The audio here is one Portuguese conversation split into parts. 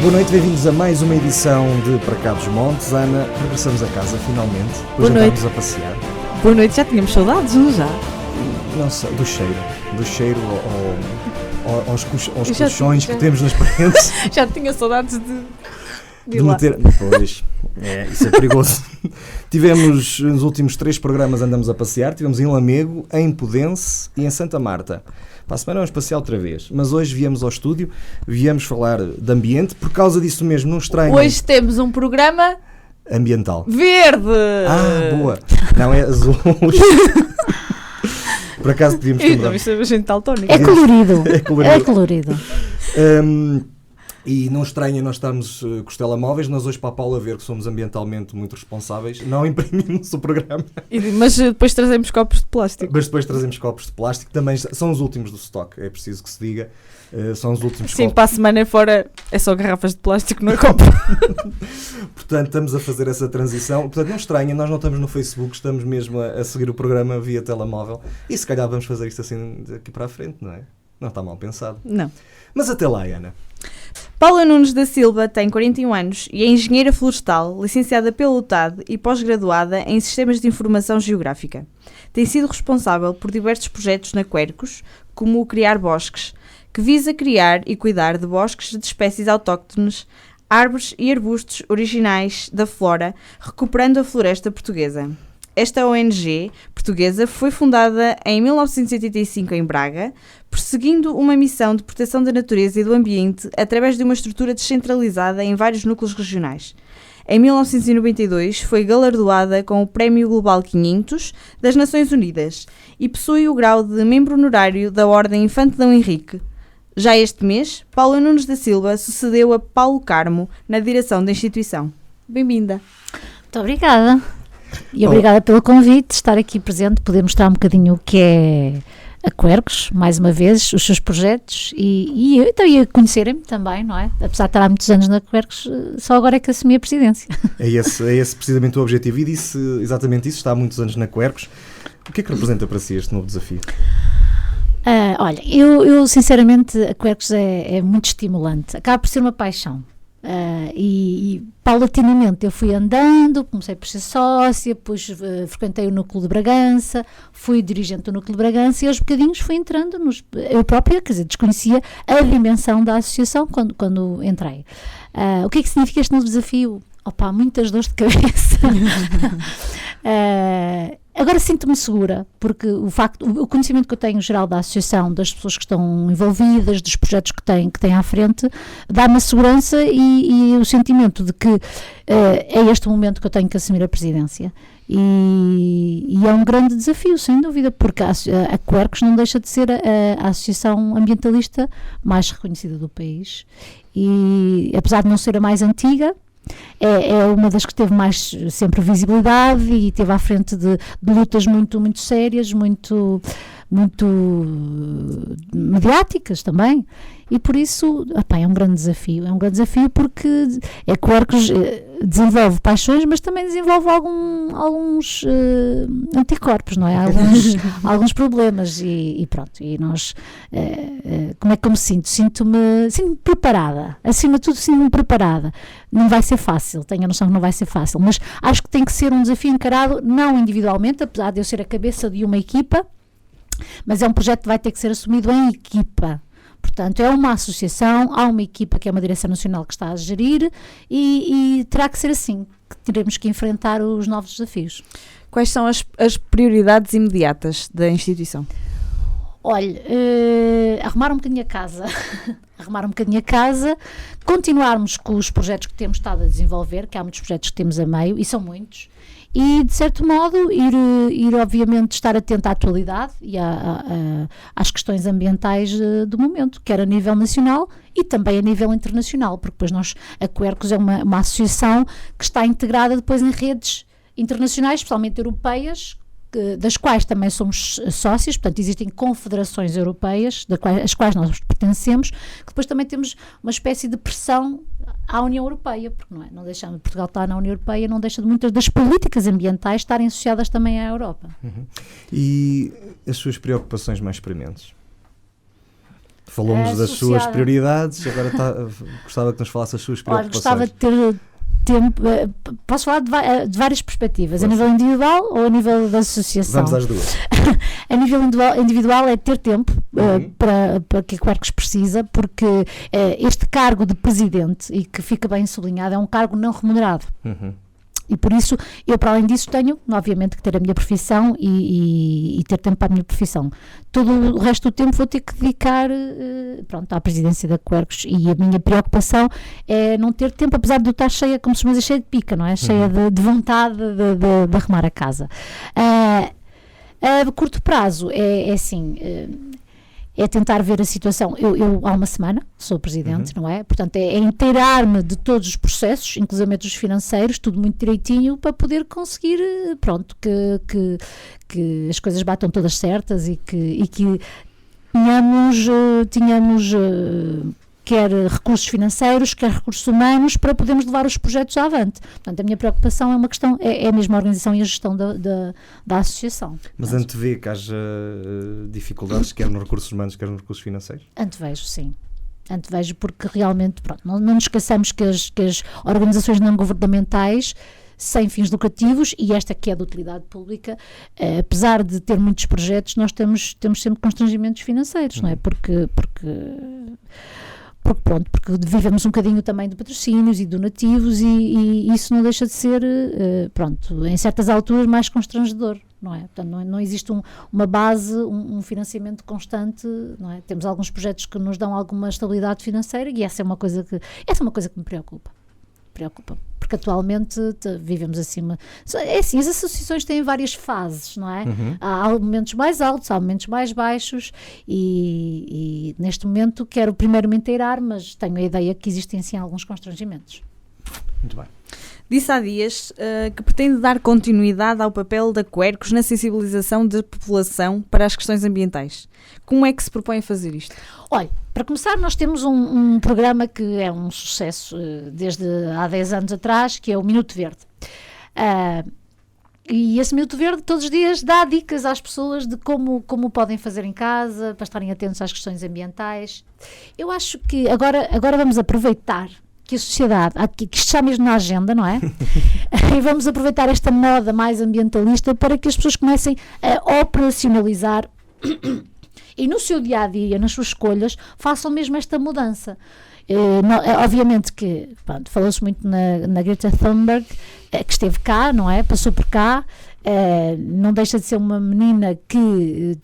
Boa noite, bem-vindos a mais uma edição de Para Cá dos Montes. Ana, regressamos a casa finalmente. Depois andámos a passear. Boa noite, já tínhamos saudades, não já? Não sei, do cheiro aos colchões que temos nas paredes. Já tinha saudades de meter. Pois, isso é perigoso. Tivemos, nos últimos 3 programas andamos a passear, tivemos em Lamego, em Pudense e em Santa Marta. Para a semana vamos passear outra vez, mas hoje viemos ao estúdio, viemos falar de ambiente, por causa disso mesmo, não estranho. Hoje temos um programa ambiental. Verde! Ah, boa! Não, é azul. Por acaso podíamos ter. Não, isso é gente daltónica. É colorido. É colorido. E não estranha nós estarmos com os telemóveis, nós hoje para a Paula ver que somos ambientalmente muito responsáveis, não imprimimos o programa. Mas depois trazemos copos de plástico. Também são os últimos do stock, é preciso que se diga. São os últimos Sim, copos. para a semana fora é só garrafas de plástico, não é copo. Portanto, estamos a fazer essa transição. Portanto, não estranha, nós não estamos no Facebook, estamos mesmo a seguir o programa via telemóvel. E se calhar vamos fazer isto assim daqui para a frente, não é? Não está mal pensado. Não. Mas até lá, Ana. Paula Nunes da Silva tem 41 anos e é engenheira florestal, licenciada pela UTAD e pós-graduada em Sistemas de Informação Geográfica. Tem sido responsável por diversos projetos na Quercus, como o Criar Bosques, que visa criar e cuidar de bosques de espécies autóctones, árvores e arbustos originais da flora, recuperando a floresta portuguesa. Esta ONG portuguesa foi fundada em 1985 em Braga, perseguindo uma missão de proteção da natureza e do ambiente através de uma estrutura descentralizada em vários núcleos regionais. Em 1992 foi galardoada com o Prémio Global 500 das Nações Unidas e possui o grau de membro honorário da Ordem Infante Dom Henrique. Já este mês, Paula Nunes da Silva sucedeu a Paulo Carmo na direção da instituição. Bem-vinda. Muito obrigada. E obrigada pelo convite, estar aqui presente, poder mostrar um bocadinho o que é a Quercus, mais uma vez, os seus projetos e conhecerem-me também, não é? Apesar de estar há muitos anos na Quercus, só agora é que assumi a presidência. É esse precisamente o objetivo, e disse exatamente isso, está há muitos anos na Quercus. O que é que representa para si este novo desafio? Olha, eu sinceramente, a Quercus é muito estimulante, acaba por ser uma paixão. E paulatinamente eu fui andando, comecei por ser sócia, depois frequentei o Núcleo de Bragança, fui dirigente do Núcleo de Bragança e aos bocadinhos fui entrando, eu própria, quer dizer, desconhecia a dimensão da associação quando entrei. O que é que significa este novo desafio? Opa, muitas dores de cabeça. Agora sinto-me segura, porque o conhecimento que eu tenho geral da associação, das pessoas que estão envolvidas, dos projetos que têm à frente, dá-me a segurança e o sentimento de que é este o momento que eu tenho que assumir a presidência. E é um grande desafio, sem dúvida, porque a Quercus não deixa de ser a associação ambientalista mais reconhecida do país. E apesar de não ser a mais antiga, é uma das que teve mais sempre visibilidade e esteve à frente de lutas muito, muito sérias, muito mediáticas também, e por isso é um grande desafio porque a Quercus desenvolve paixões, mas também desenvolve alguns anticorpos, não é? Alguns problemas e pronto, e nós como é que eu me sinto? Sinto-me preparada, acima de tudo sinto-me preparada. Não vai ser fácil, tenho a noção que não vai ser fácil, mas acho que tem que ser um desafio encarado não individualmente, apesar de eu ser a cabeça de uma equipa, mas é um projeto que vai ter que ser assumido em equipa. Portanto, é uma associação, há uma equipa que é uma direção nacional que está a gerir e terá que ser assim, que teremos que enfrentar os novos desafios. Quais são as prioridades imediatas da instituição? Olha, arrumar um bocadinho a casa, continuarmos com os projetos que temos estado a desenvolver, que há muitos projetos que temos a meio, e são muitos, e de certo modo ir obviamente estar atento à atualidade e às questões ambientais do momento, quer a nível nacional e também a nível internacional, porque depois a Quercus é uma associação que está integrada depois em redes internacionais, especialmente europeias, das quais também somos sócios, portanto existem confederações europeias, às quais nós pertencemos, que depois também temos uma espécie de pressão à União Europeia, porque não deixamos, Portugal está na União Europeia, não deixa de muitas das políticas ambientais estarem associadas também à Europa. Uhum. E as suas preocupações mais prementes? Falou-nos das suas associada. prioridades, agora gostava que nos falasse as suas Olha, preocupações. gostava de ter tempo, posso falar de várias perspectivas, a Força. nível individual ou a nível da associação. Vamos às duas. A nível individual é ter tempo para que a Quercus precisa, porque este cargo de presidente, e que fica bem sublinhado, é um cargo não remunerado. Uhum. E por isso, eu para além disso tenho, obviamente, que ter a minha profissão e ter tempo para a minha profissão. Todo o resto do tempo vou ter que dedicar à presidência da Quercus, e a minha preocupação é não ter tempo, apesar de eu estar cheia, como se chama, cheia de pica, não é? Cheia de vontade de arrumar a casa. A curto prazo é assim... é tentar ver a situação. Eu há uma semana sou presidente, não é? Portanto, é inteirar-me de todos os processos, inclusive dos financeiros, tudo muito direitinho, para poder conseguir, que as coisas batam todas certas e que tenhamos quer recursos financeiros, quer recursos humanos, para podermos levar os projetos avante. Portanto, a minha preocupação é uma questão, é mesmo a organização e a gestão da associação. Mas antevê que haja dificuldades, quer nos recursos humanos, quer nos recursos financeiros? Antevejo, sim. Antevejo, porque realmente, não nos esqueçamos que as organizações não governamentais, sem fins lucrativos, e esta que é de utilidade pública, apesar de ter muitos projetos, nós temos sempre constrangimentos financeiros, não é? Porque vivemos um bocadinho também de patrocínios e donativos, e isso não deixa de ser, em certas alturas, mais constrangedor, não é? Portanto, não existe uma base, um financiamento constante, não é? Temos alguns projetos que nos dão alguma estabilidade financeira, e essa é uma coisa que me preocupa, porque atualmente vivemos acima. É assim, as associações têm várias fases, não é? Há momentos mais altos, há momentos mais baixos, e neste momento quero primeiro me inteirar, mas tenho a ideia que existem sim alguns constrangimentos. Muito bem. Disse há dias que pretende dar continuidade ao papel da Quercus na sensibilização da população para as questões ambientais. Como é que se propõe a fazer isto? Olha, para começar, nós temos um programa que é um sucesso desde há 10 anos atrás, que é o Minuto Verde. E esse Minuto Verde todos os dias dá dicas às pessoas de como podem fazer em casa, para estarem atentos às questões ambientais. Eu acho que agora vamos aproveitar que a sociedade, que isto está mesmo na agenda, não é? E vamos aproveitar esta moda mais ambientalista para que as pessoas comecem a operacionalizar e no seu dia-a-dia, nas suas escolhas, façam mesmo esta mudança. Obviamente que, falou-se muito na Greta Thunberg, que esteve cá, não é? Passou por cá, não deixa de ser uma menina que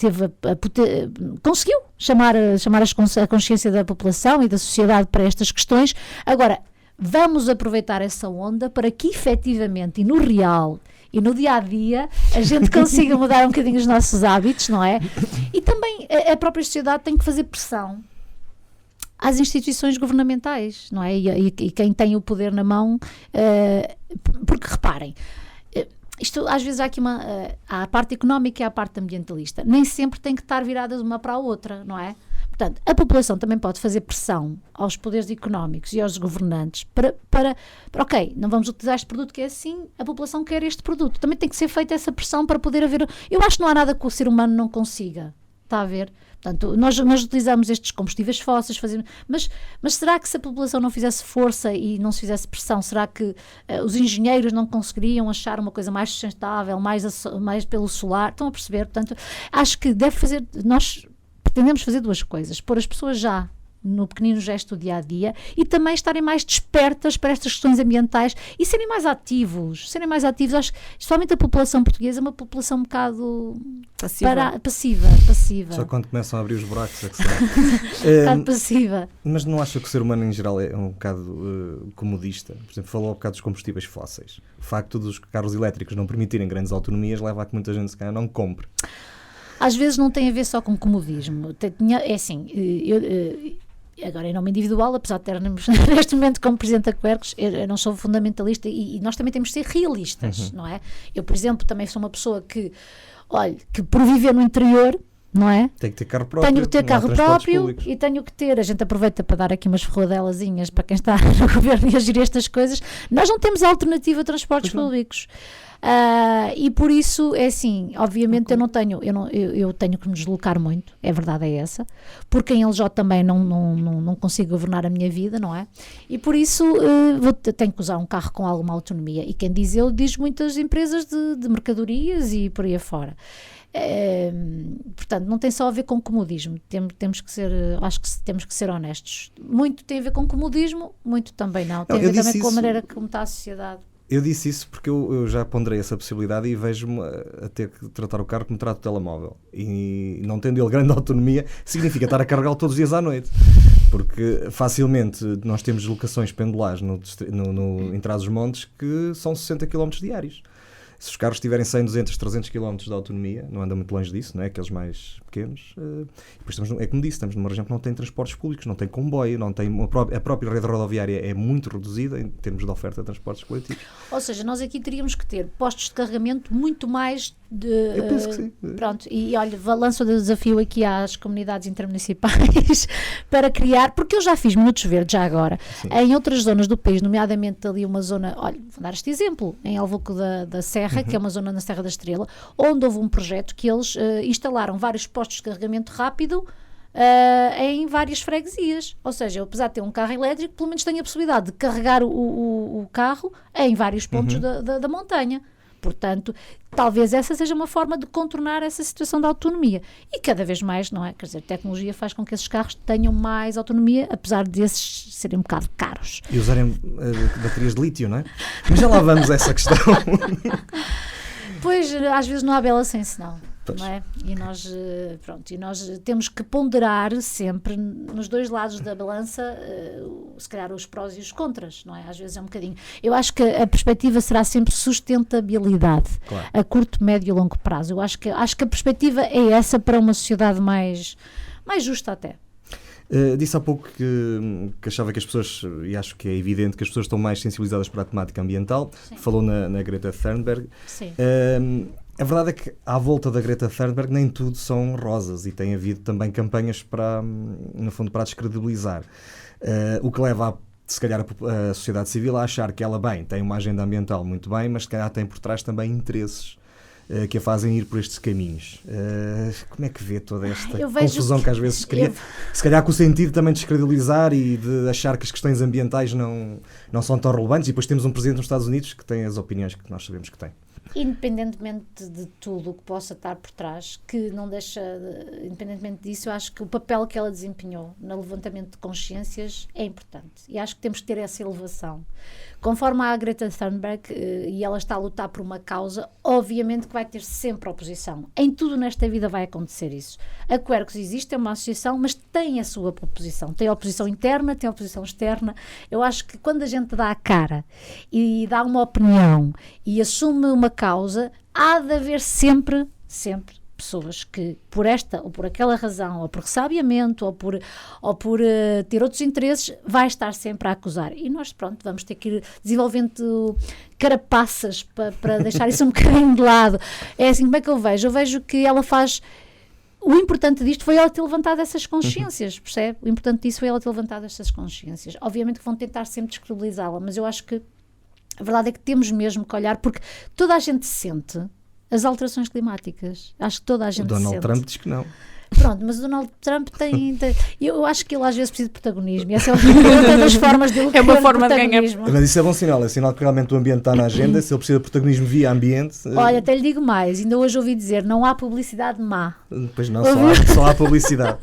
conseguiu chamar a consciência da população e da sociedade para estas questões. Agora, vamos aproveitar essa onda para que efetivamente, e no real, e no dia-a-dia, a gente consiga mudar um bocadinho os nossos hábitos, não é? E também a própria sociedade tem que fazer pressão às instituições governamentais, não é? E quem tem o poder na mão, porque reparem, isto às vezes há aqui há a parte económica e há a parte ambientalista, nem sempre tem que estar virada de uma para a outra, não é? Portanto, a população também pode fazer pressão aos poderes económicos e aos governantes para ok, não vamos utilizar este produto que é assim, a população quer este produto. Também tem que ser feita essa pressão para poder haver... Eu acho que não há nada que o ser humano não consiga, está a ver? Portanto, nós utilizamos estes combustíveis fósseis, mas será que se a população não fizesse força e não se fizesse pressão, será que os engenheiros não conseguiriam achar uma coisa mais sustentável, mais pelo solar? Estão a perceber? Portanto, acho que nós pretendemos fazer duas coisas: pôr as pessoas já no pequenino gesto do dia-a-dia e também estarem mais despertas para estas questões ambientais e serem mais ativos. Acho que, especialmente a população portuguesa, é uma população um bocado passiva. Só quando começam a abrir os buracos é que um bocado passiva. Mas não acha que o ser humano em geral é um bocado comodista? Por exemplo, falou há bocado dos combustíveis fósseis. O facto dos carros elétricos não permitirem grandes autonomias leva a que muita gente se calhar não compre. Às vezes não tem a ver só com comodismo. É assim, agora em nome individual, apesar de termos neste momento como Presidente da Quercus, eu não sou fundamentalista e nós também temos de ser realistas, não é? Eu, por exemplo, também sou uma pessoa que por viver no interior, não é? Tem que ter carro próprio. Tenho que ter carro próprio e tenho que ter, a gente aproveita para dar aqui umas ferrodelazinhas para quem está no governo e a gerir estas coisas. Nós não temos alternativa a transportes públicos. E por isso, é assim, obviamente eu tenho que me deslocar muito, a verdade é essa, porque em LJ também não consigo governar a minha vida, não é? E por isso tenho que usar um carro com alguma autonomia, e quem diz muitas empresas de mercadorias e por aí afora. Portanto, não tem só a ver com comodismo, temos que ser, acho que temos que ser honestos. Muito tem a ver com comodismo, muito também não. Tem a ver também com a maneira como está a sociedade. Eu disse isso porque eu já ponderei essa possibilidade e vejo-me a ter que tratar o carro como trato o telemóvel. E não tendo ele grande autonomia, significa estar a carregá-lo todos os dias à noite. Porque facilmente nós temos deslocações pendulares em Trás-os-Montes que são 60 km diários. Se os carros tiverem 100, 200, 300 km de autonomia, não anda muito longe disso, não é? Aqueles mais pequenos. Depois é como disse, estamos numa região que não tem transportes públicos, não tem comboio, não tem a própria rede rodoviária é muito reduzida em termos de oferta de transportes coletivos. Ou seja, nós aqui teríamos que ter postos de carregamento muito mais eu penso que sim. Pronto, e olha, lanço o desafio aqui às comunidades intermunicipais para criar, porque eu já fiz minutos verdes já agora, em outras zonas do país, nomeadamente ali uma zona, olha, vou dar este exemplo, em Alvoco da Serra, que é uma zona na Serra da Estrela, onde houve um projeto que eles instalaram vários postos de carregamento rápido em várias freguesias, ou seja, eu, apesar de ter um carro elétrico, pelo menos tenho a possibilidade de carregar o carro em vários pontos da montanha. Portanto, talvez essa seja uma forma de contornar essa situação da autonomia. E cada vez mais, não é? Quer dizer, a tecnologia faz com que esses carros tenham mais autonomia, apesar desses serem um bocado caros. E usarem baterias de lítio, não é? Mas já lá vamos a essa questão. Pois, às vezes não há bela sem senão. Não é? E nós temos que ponderar sempre nos dois lados da balança, se calhar os prós e os contras, não é? Às vezes é um bocadinho. Eu acho que a perspectiva será sempre sustentabilidade, claro, a curto, médio e longo prazo. Eu acho que a perspectiva é essa para uma sociedade mais justa até. Disse há pouco que achava que as pessoas, e acho que é evidente que as pessoas estão mais sensibilizadas para a temática ambiental. Sim. Falou na Greta Thunberg. Sim. A verdade é que à volta da Greta Thunberg nem tudo são rosas e tem havido também campanhas para, no fundo, para a descredibilizar. O que leva se calhar a sociedade civil a achar que ela, tem uma agenda ambiental muito bem, mas se calhar tem por trás também interesses que a fazem ir por estes caminhos. Como é que vê toda esta confusão que às vezes se cria? Se calhar com o sentido também de descredibilizar e de achar que as questões ambientais não são tão relevantes, e depois temos um presidente nos Estados Unidos que tem as opiniões que nós sabemos que tem. Independentemente de tudo o que possa estar por trás, que não deixa, independentemente disso, eu acho que o papel que ela desempenhou no levantamento de consciências é importante, e acho que temos que ter essa elevação. Conforme a Greta Thunberg, e ela está a lutar por uma causa, obviamente que vai ter sempre oposição. Em tudo nesta vida vai acontecer isso. A Quercus existe, é uma associação, mas tem a sua oposição. Tem a oposição interna, tem a oposição externa. Eu acho que quando a gente dá a cara e dá uma opinião e assume uma causa, há de haver sempre pessoas que, por esta ou por aquela razão, ou por ressabiamento, ou por ter outros interesses, vai estar sempre a acusar. E nós, vamos ter que ir desenvolvendo carapaças para deixar isso um bocadinho de lado. É assim, como é que eu vejo? Eu vejo que ela faz... O importante disto foi ela ter levantado essas consciências, percebe? O importante disso foi ela ter levantado essas consciências. Obviamente que vão tentar sempre descredibilizá-la, mas eu acho que a verdade é que temos mesmo que olhar, porque toda a gente sente as alterações climáticas. Acho que toda a gente sente. Donald Trump diz que não. Pronto, mas o Donald Trump tem... Eu acho que ele às vezes precisa de protagonismo, e essa é uma das formas dele é uma forma de ganhar. Mas isso é bom sinal, é sinal que realmente o ambiente está na agenda. Se ele precisa de protagonismo via ambiente... Olha, até lhe digo mais, ainda hoje ouvi dizer, não há publicidade má. Pois não, só há publicidade.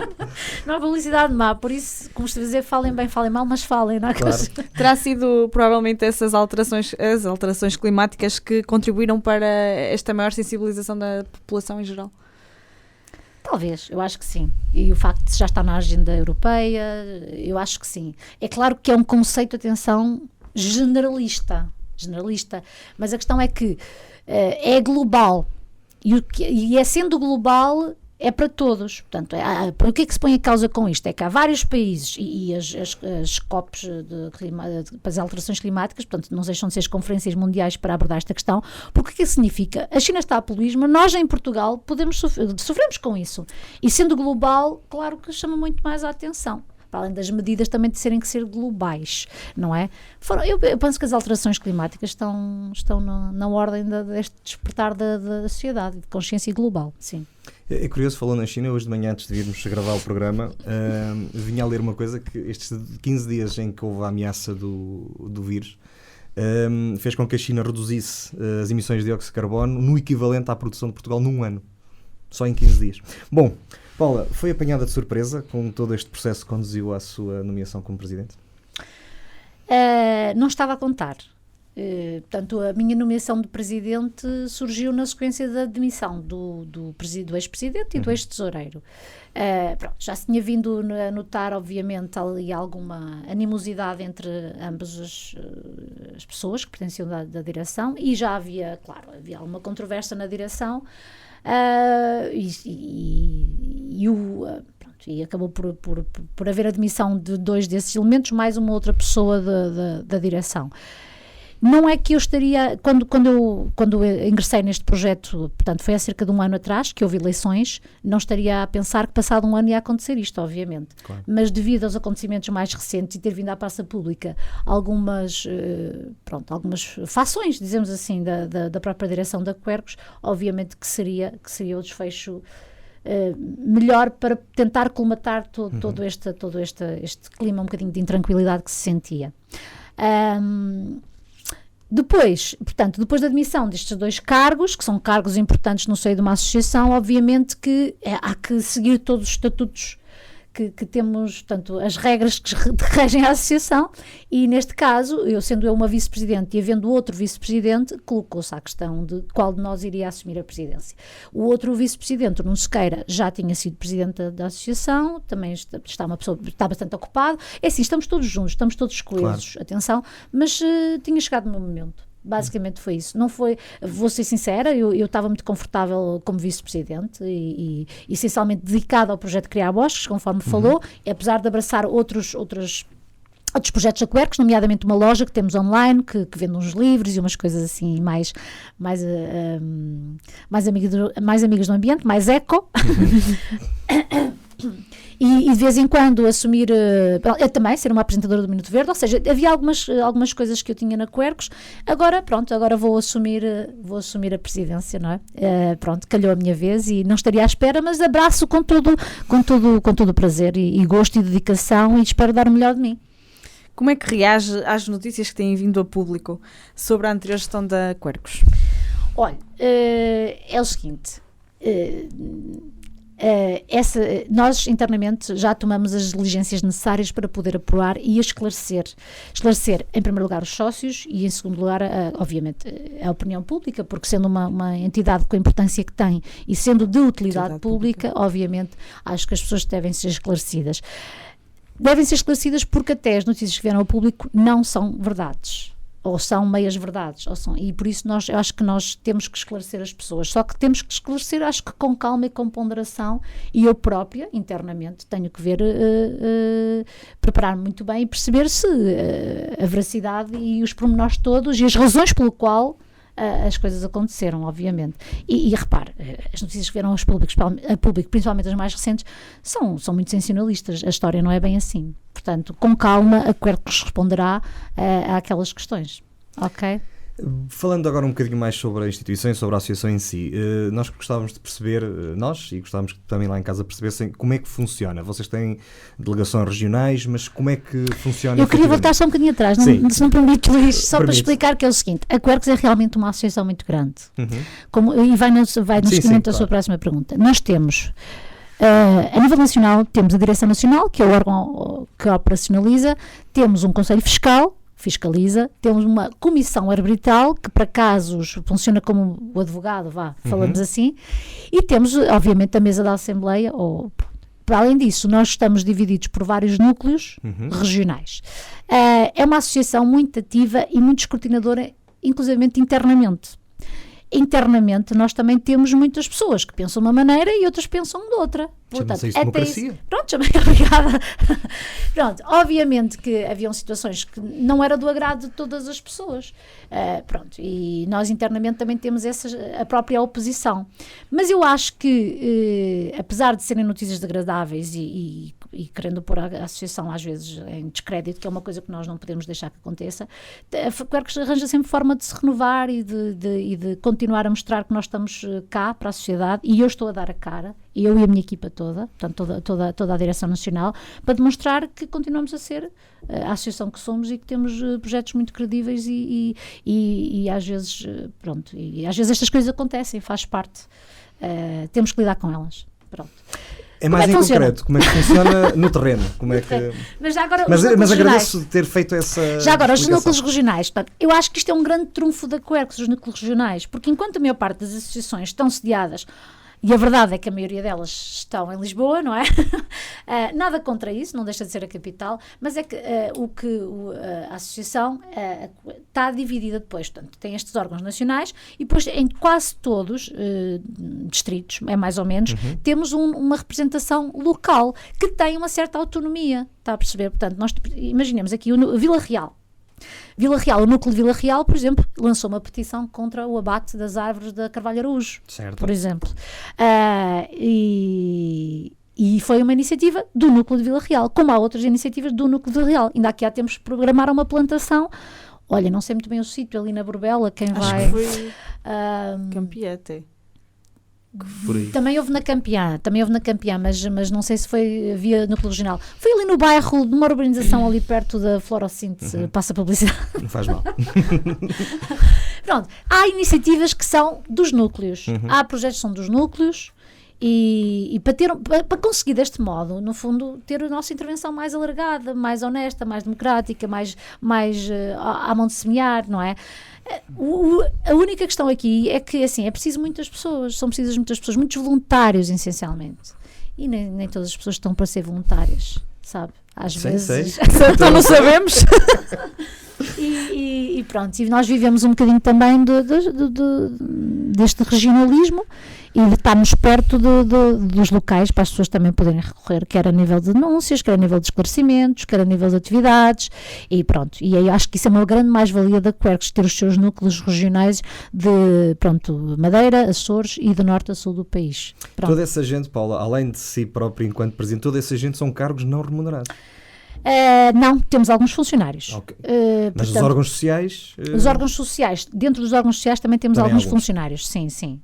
Não há publicidade má, por isso, como se dizer, falem bem, falem mal, mas falem, não é? Claro. Terá sido provavelmente as alterações climáticas que contribuíram para esta maior sensibilização da população em geral? Talvez, eu acho que sim. E o facto de já estar na agenda europeia, eu acho que sim. É claro que é um conceito, atenção, generalista, mas a questão é que é global, e é sendo global, é para todos. Portanto, o que é que se põe em causa com isto? É que há vários países, e as COPs para as alterações climáticas, portanto, não deixam de ser as conferências mundiais para abordar esta questão, porque o que significa? A China está a poluir, mas nós em Portugal sofremos com isso. E sendo global, claro que chama muito mais a atenção. para além das medidas também de serem que ser globais, não é? Eu penso que as alterações climáticas estão na ordem deste despertar da sociedade, de consciência global, sim. É curioso, falou na China, hoje de manhã antes de virmos gravar o programa, vinha a ler uma coisa que estes 15 dias em que houve a ameaça do vírus, fez com que a China reduzisse as emissões de dióxido de carbono no equivalente à produção de Portugal num ano, só em 15 dias. Bom, Paula, foi apanhada de surpresa com todo este processo que conduziu à sua nomeação como Presidente? Não estava a contar. Portanto, a minha nomeação de Presidente surgiu na sequência da demissão do ex-Presidente e do ex-Tesoureiro. Pronto, já se tinha vindo a notar, obviamente, ali alguma animosidade entre ambas as pessoas que pertenciam da direção, e já havia alguma controvérsia na direção, e acabou por haver a demissão de 2 desses elementos, mais uma outra pessoa da direção. Não é que eu estaria, quando eu ingressei neste projeto, portanto foi há cerca de 1 ano atrás, que houve eleições, não estaria a pensar que passado 1 ano ia acontecer isto, obviamente. Claro. Mas devido aos acontecimentos mais recentes e ter vindo à praça pública algumas fações, dizemos assim, da própria direção da Quercus, obviamente que seria o desfecho melhor para tentar colmatar todo este clima um bocadinho de intranquilidade que se sentia. Depois da admissão destes 2 cargos, que são cargos importantes no seio de uma associação, obviamente que há que seguir todos os estatutos que temos, portanto, as regras que regem a associação, e neste caso, sendo eu uma vice-presidente e havendo outro vice-presidente, colocou-se à questão de qual de nós iria assumir a presidência. O outro vice-presidente, o Nuno Sequeira, já tinha sido presidente da associação, também está bastante ocupado. É assim, estamos todos juntos, estamos todos coesos, claro. Atenção, mas tinha chegado o meu momento. Basicamente foi isso. Não foi, vou ser sincera, eu estava muito confortável como vice-presidente e essencialmente dedicada ao projeto Criar Bosques, conforme falou, apesar de abraçar outros projetos da Quercus, nomeadamente uma loja que temos online, que vende uns livros e umas coisas assim mais amigas do ambiente, mais eco. E de vez em quando assumir, também ser uma apresentadora do Minuto Verde, ou seja, havia algumas coisas que eu tinha na Quercus. Agora vou assumir a presidência, não é? Pronto, calhou a minha vez e não estaria à espera, mas abraço com todo prazer e gosto e dedicação, e espero dar o melhor de mim. Como é que reage às notícias que têm vindo a público sobre a anterior gestão da Quercus? Olha, é o seguinte... nós internamente já tomamos as diligências necessárias para poder apurar e esclarecer em primeiro lugar os sócios e em segundo lugar obviamente a opinião pública, porque sendo uma entidade com a importância que tem e sendo de utilidade pública, obviamente acho que as pessoas devem ser esclarecidas porque até as notícias que vieram ao público não são verdades, ou são meias verdades, e por isso eu acho que nós temos que esclarecer as pessoas, só que temos que esclarecer, acho que com calma e com ponderação, e eu própria, internamente, tenho que preparar-me muito bem e perceber se a veracidade e os pormenores todos e as razões pelo qual as coisas aconteceram, obviamente. E repare, as notícias que vieram a público, principalmente as mais recentes, são muito sensacionalistas. A história não é bem assim. Portanto, com calma, a Quercus responderá àquelas questões. Ok? Falando agora um bocadinho mais sobre a instituição e sobre a associação em si, nós gostávamos de perceber, e gostávamos que também lá em casa percebessem como é que funciona. Vocês têm delegações regionais, mas como é que funciona? Eu queria voltar só um bocadinho atrás, se não permite, Luís, só para explicar que é o seguinte: a Quercus é realmente uma associação muito grande. E vai no seguimento da sua próxima pergunta. Nós temos... a nível nacional, temos a Direção Nacional, que é o órgão que operacionaliza, temos um Conselho Fiscal, fiscaliza, temos uma comissão arbitral, que para casos funciona como o advogado, falamos assim, e temos, obviamente, a mesa da Assembleia. Para além disso, nós estamos divididos por vários núcleos regionais. É uma associação muito ativa e muito escrutinadora, inclusivamente internamente. Internamente, nós também temos muitas pessoas que pensam de uma maneira e outras pensam de outra. Chama-se isso democracia. Pronto, chamei, obrigada. Pronto, obviamente que haviam situações que não era do agrado de todas as pessoas. Pronto, e nós internamente também temos a própria oposição. Mas eu acho que, apesar de serem notícias degradáveis e querendo pôr a associação às vezes em descrédito, que é uma coisa que nós não podemos deixar que aconteça, a Quercus arranja sempre forma de se renovar e de continuar a mostrar que nós estamos cá para a sociedade, e eu estou a dar a cara, eu e a minha equipa toda, portanto toda a direção nacional, para demonstrar que continuamos a ser a associação que somos e que temos projetos muito credíveis e às vezes, pronto, e às vezes estas coisas acontecem, faz parte, temos que lidar com elas, pronto. É mais em concreto, como é que funciona no terreno? Como é que... Mas já agora, mas agradeço ter feito essa já agora, explicação. Os núcleos regionais. Portanto, eu acho que isto é um grande trunfo da Quercus, os núcleos regionais, porque enquanto a maior parte das associações estão sediadas, e a verdade é que a maioria delas estão em Lisboa, não é? Nada contra isso, não deixa de ser a capital, mas é que a associação está dividida depois, portanto, tem estes órgãos nacionais e depois em quase todos distritos, é mais ou menos, temos uma representação local que tem uma certa autonomia, está a perceber? Portanto, nós imaginemos aqui o Vila Real, o núcleo de Vila Real, por exemplo, lançou uma petição contra o abate das árvores da Carvalho Araújo, certo. Por exemplo. E foi uma iniciativa do núcleo de Vila Real, como há outras iniciativas do núcleo de Vila Real. Ainda aqui há tempos programaram uma plantação. Olha, não sei muito bem o sítio, ali na Borbela, quem vai... Acho que foi Campiete. Também houve na Campiã, mas não sei se foi via núcleo regional. Foi ali no bairro de uma urbanização ali perto da Fluorescente, passa a publicidade. Não faz mal. Pronto, há iniciativas que são dos núcleos, há projetos que são dos núcleos e para conseguir deste modo, no fundo, ter a nossa intervenção mais alargada, mais honesta, mais democrática, mais à mão de semear, não é? A única questão aqui é que assim, é preciso muitas pessoas, são precisas muitas pessoas, muitos voluntários essencialmente, e nem todas as pessoas estão para ser voluntárias, sabe? Às vezes então não sabemos. E pronto, e nós vivemos um bocadinho também deste regionalismo e de estarmos perto dos locais para as pessoas também poderem recorrer, quer a nível de denúncias, quer a nível de esclarecimentos, quer a nível de atividades, e pronto, e aí acho que isso é uma grande mais-valia da Quercus, ter os seus núcleos regionais de, pronto, Madeira, Açores e de norte a sul do país. Pronto. Toda essa gente, Paula, além de si próprio enquanto presidente, toda essa gente são cargos não remunerados? Não, temos alguns funcionários. Okay. portanto, Mas os órgãos sociais? Os órgãos sociais, dentro dos órgãos sociais também temos alguns funcionários, sim.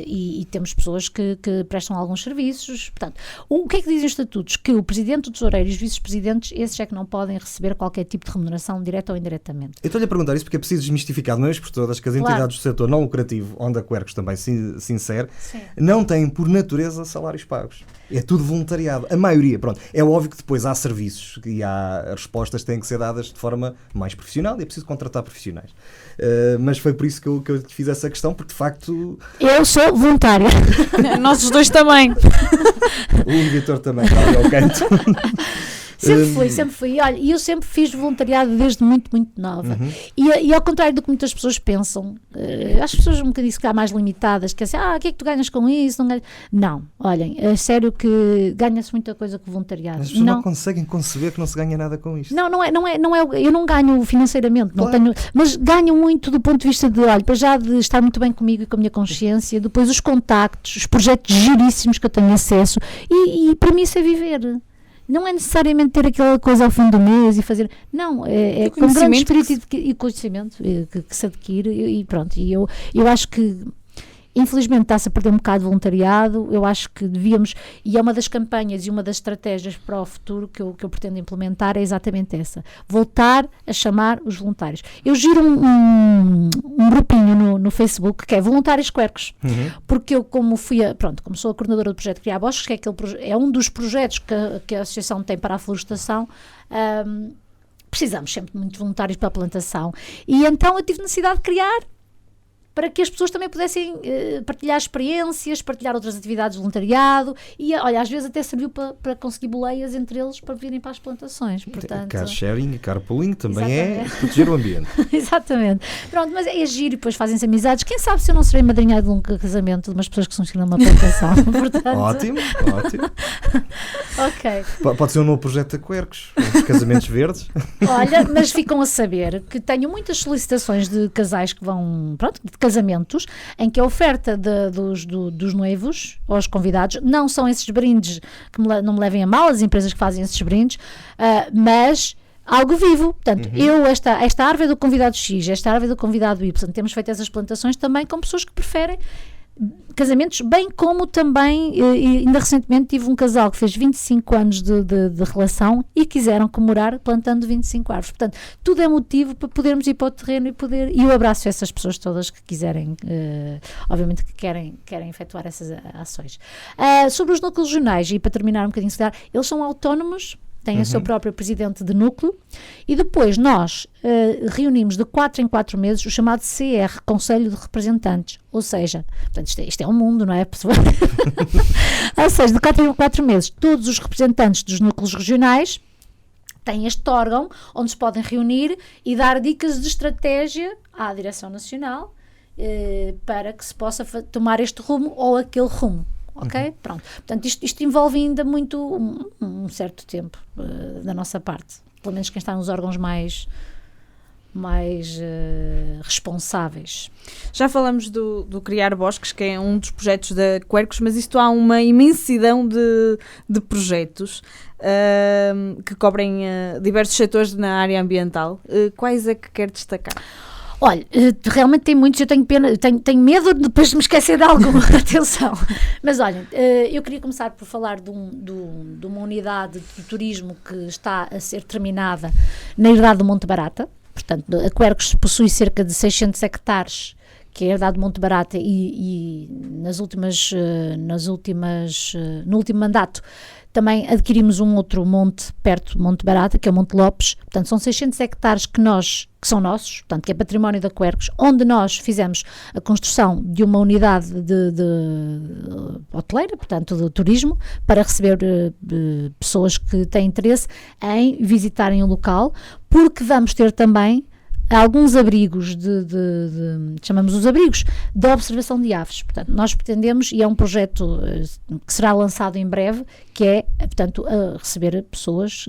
E temos pessoas que prestam alguns serviços. Portanto, o que é que dizem os estatutos? Que o presidente, o tesoureiro e os vice-presidentes, esses é que não podem receber qualquer tipo de remuneração, direta ou indiretamente. Eu estou-lhe a perguntar isso porque é preciso desmistificar de uma vez por todas que as entidades do setor não lucrativo, onde a Quercus também se insere, não têm por natureza salários pagos. É tudo voluntariado. A maioria, pronto. É óbvio que depois há serviços e há respostas que têm que ser dadas de forma mais profissional e é preciso contratar profissionais. Mas foi por isso que eu lhe fiz essa questão, porque de facto... Eu sou voluntária. Nós os dois também. O editor também está ali ao canto. Sempre fui. Olha, e eu sempre fiz voluntariado desde muito, muito nova. E ao contrário do que muitas pessoas pensam, as pessoas um bocadinho se calhar mais limitadas, que é assim, o que é que tu ganhas com isso? Não, olhem, é sério que ganha-se muita coisa com o voluntariado. As pessoas não conseguem conceber que não se ganha nada com isto. Não é, eu não ganho financeiramente, claro. Não tenho, mas ganho muito do ponto de vista de, olha, para já de estar muito bem comigo e com a minha consciência, depois os contactos, os projetos giríssimos que eu tenho acesso, e para mim isso é viver. Não é necessariamente ter aquela coisa ao fim do mês e fazer... Não, é com grande espírito e conhecimento que se adquire e pronto. E eu acho que, infelizmente, está-se a perder um bocado de voluntariado. Eu acho que devíamos... E é uma das campanhas e uma das estratégias para o futuro que eu pretendo implementar é exatamente essa. Voltar a chamar os voluntários. Eu giro um grupinho no Facebook que é Voluntários Quercus. Porque eu, como sou a coordenadora do projeto Criar Bosques, que é um dos projetos que a Associação tem para a florestação, precisamos sempre de muitos voluntários para a plantação. E então eu tive necessidade de criar para que as pessoas também pudessem partilhar experiências, partilhar outras atividades de voluntariado e, olha, às vezes até serviu para conseguir boleias entre eles para virem para as plantações. Portanto, car sharing e carpooling também exatamente. é proteger o ambiente. Exatamente. Pronto, mas é giro e depois fazem-se amizades. Quem sabe se eu não serei madrinha de um casamento de umas pessoas que estão numa plantação. Portanto... Ótimo. Ok. Pode ser um novo projeto da Quercus, os casamentos verdes. Olha, mas ficam a saber que tenho muitas solicitações de casais que vão, pronto, de casamentos, em que a oferta dos noivos aos convidados não são esses brindes que não me levem a mal, as empresas que fazem esses brindes, mas algo vivo. Portanto, esta árvore do convidado X, esta árvore do convidado Y, temos feito essas plantações também com pessoas que preferem casamentos, bem como também, ainda recentemente tive um casal que fez 25 anos de relação e quiseram comemorar plantando 25 árvores. Portanto, tudo é motivo para podermos ir para o terreno e eu abraço essas pessoas todas que quiserem, obviamente que querem efetuar essas ações. Sobre os núcleos regionais, e para terminar um bocadinho, eles são autónomos, têm o seu próprio presidente de núcleo e depois nós reunimos de 4 em 4 meses o chamado CR, Conselho de Representantes, ou seja, portanto, isto é um mundo, não é, pessoal? Ou seja, de 4 em 4 meses todos os representantes dos núcleos regionais têm este órgão onde se podem reunir e dar dicas de estratégia à Direção Nacional para que se possa tomar este rumo ou aquele rumo. Ok? Pronto. Portanto, isto envolve ainda muito um certo tempo da nossa parte. Pelo menos quem está nos órgãos mais responsáveis. Já falamos do Criar Bosques, que é um dos projetos da Quercus, mas isto há uma imensidão de projetos que cobrem diversos setores na área ambiental. Quais é que quer destacar? Olha, realmente tem muitos, eu tenho pena, tenho medo de depois me esquecer de alguma, atenção. Mas olha, eu queria começar por falar de uma unidade de turismo que está a ser terminada na herdade de Monte Barata. Portanto, a Quercus possui cerca de 600 hectares, que é a herdade de Monte Barata e no último mandato também adquirimos um outro monte perto de Monte Barata, que é o Monte Lopes. Portanto, são 600 hectares que são nossos, portanto, que é património da Quercus, onde nós fizemos a construção de uma unidade de hoteleira, portanto, de turismo, para receber pessoas que têm interesse em visitarem o local, porque vamos ter também alguns abrigos chamamos os abrigos de observação de aves. Portanto, nós pretendemos, e é um projeto que será lançado em breve, que é, portanto, receber pessoas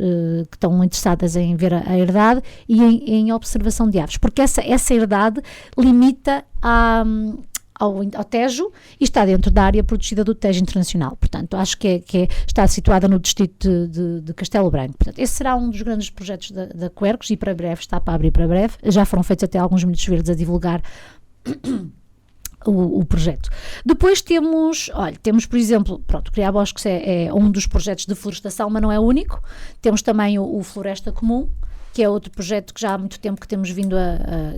que estão interessadas em ver a herdade e em observação de aves, porque essa herdade limita ao Tejo e está dentro da área protegida do Tejo Internacional. Portanto, acho que está situada no distrito de Castelo Branco. Portanto, esse será um dos grandes projetos da Quercus e para breve, está para abrir para breve. Já foram feitos até alguns minutos verdes a divulgar o projeto. Depois temos, por exemplo, pronto, Criar Bosques é um dos projetos de florestação, mas não é o único. Temos também o Floresta Comum, que é outro projeto que já há muito tempo que temos vindo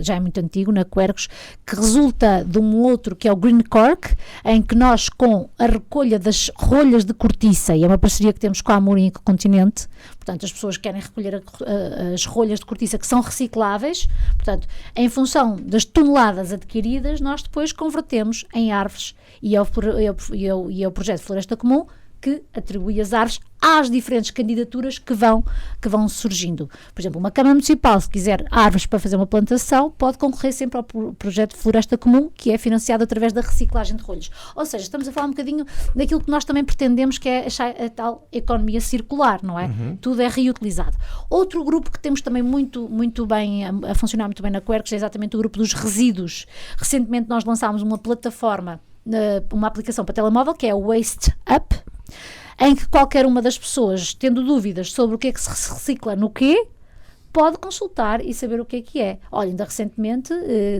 já é muito antigo, na Quercus, que resulta de um outro que é o Green Cork, em que nós, com a recolha das rolhas de cortiça, e é uma parceria que temos com a Amorim e com o Continente, portanto, as pessoas querem recolher as rolhas de cortiça que são recicláveis, portanto, em função das toneladas adquiridas, nós depois convertemos em árvores, e é o projeto Floresta Comum, que atribui as árvores às diferentes candidaturas que vão surgindo. Por exemplo, uma Câmara Municipal, se quiser árvores para fazer uma plantação, pode concorrer sempre ao projeto Floresta Comum, que é financiado através da reciclagem de rolhos. Ou seja, estamos a falar um bocadinho daquilo que nós também pretendemos, que é a tal economia circular, não é? Uhum. Tudo é reutilizado. Outro grupo que temos também muito bem, a funcionar muito bem na Quercus, é exatamente o grupo dos resíduos. Recentemente nós lançámos uma plataforma, uma aplicação para telemóvel, que é o Waste Up, em que qualquer uma das pessoas, tendo dúvidas sobre o que é que se recicla no quê, pode consultar e saber o que é. Olha, ainda recentemente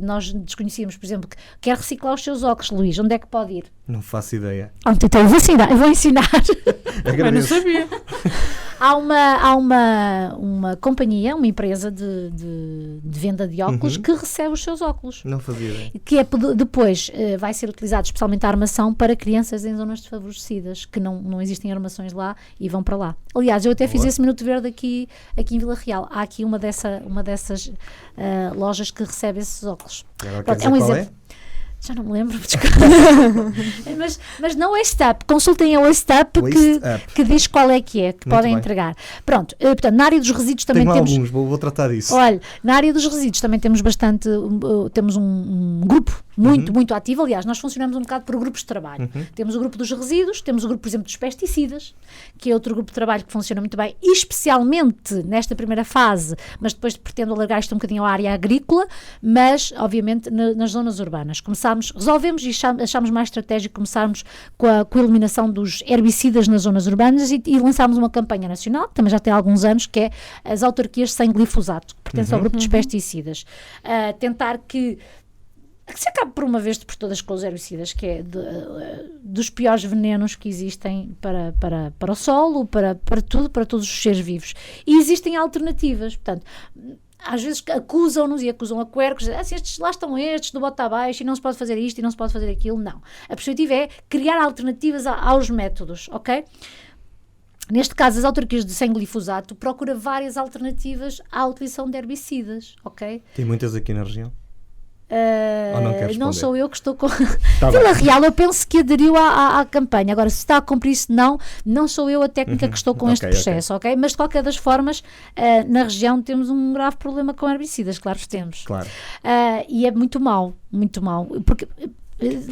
nós desconhecíamos, por exemplo, que quer reciclar os seus óculos, Luís, onde é que pode ir? Não faço ideia. Então eu vou ensinar. Eu não sabia. Há uma companhia, uma empresa de venda de óculos que recebe os seus óculos. Não fazia ideia. Que depois vai ser utilizado especialmente a armação para crianças em zonas desfavorecidas, que não existem armações lá e vão para lá. Aliás, eu até fiz esse Minuto Verde aqui em Vila Real. Há aqui uma dessas lojas que recebe esses óculos. Pronto, é um exemplo. Já não me lembro, mas não Waste Up, consultem a Waste Up que diz qual é que Muito podem bem. entregar. Pronto, portanto, na área dos resíduos também Tenho temos... alguns, vou tratar disso. Olha, na área dos resíduos também temos bastante, temos um grupo muito ativo. Aliás, nós funcionamos um bocado por grupos de trabalho. Temos o grupo dos resíduos, temos o grupo, por exemplo, dos pesticidas, que é outro grupo de trabalho que funciona muito bem, especialmente nesta primeira fase, mas depois pretendo alargar isto um bocadinho à área agrícola, mas, obviamente, nas zonas urbanas. Resolvemos e achámos mais estratégico começarmos com a eliminação dos herbicidas nas zonas urbanas e lançámos uma campanha nacional, que também já tem alguns anos, que é as autarquias sem glifosato, que pertence ao grupo dos pesticidas. Tentar que se acabe por uma vez por todas com os herbicidas, que é dos piores venenos que existem para o solo, para tudo, para todos os seres vivos. E existem alternativas, portanto... Às vezes acusam-nos e acusam a Quercus, lá estão estes, do bota abaixo, e não se pode fazer isto e não se pode fazer aquilo. Não. A perspectiva é criar alternativas aos métodos, ok? Neste caso, as autarquias de sem glifosato procuram várias alternativas à utilização de herbicidas, ok? Tem muitas aqui na região? Ou não quer responder? Não sou eu que estou com... Tá Vila bem. Real, eu penso que aderiu à campanha. Agora, se está a cumprir isso, não sou eu a técnica que estou com este processo, ok? Mas, de qualquer das formas, na região temos um grave problema com herbicidas, claro que temos. Claro. E é muito mau, porque...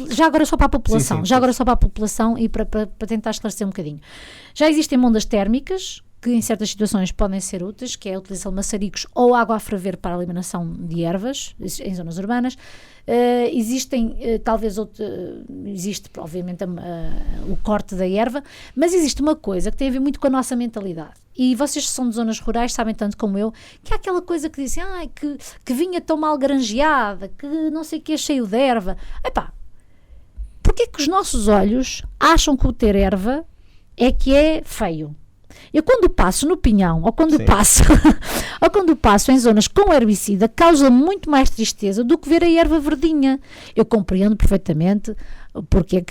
Já agora só para a população, e para tentar esclarecer um bocadinho. Já existem mondas térmicas, que em certas situações podem ser úteis, que é a utilização de maçaricos ou água a ferver para a eliminação de ervas em zonas urbanas. Existe obviamente o corte da erva, mas existe uma coisa que tem a ver muito com a nossa mentalidade. E vocês que são de zonas rurais sabem tanto como eu, que há aquela coisa que dizem, que vinha tão mal granjeada, que não sei o que é cheio de erva. Epá, porque é que os nossos olhos acham que o ter erva é que é feio? Eu quando passo no Pinhão, ou quando passo em zonas com herbicida, causa muito mais tristeza do que ver a erva verdinha. Eu compreendo perfeitamente porque é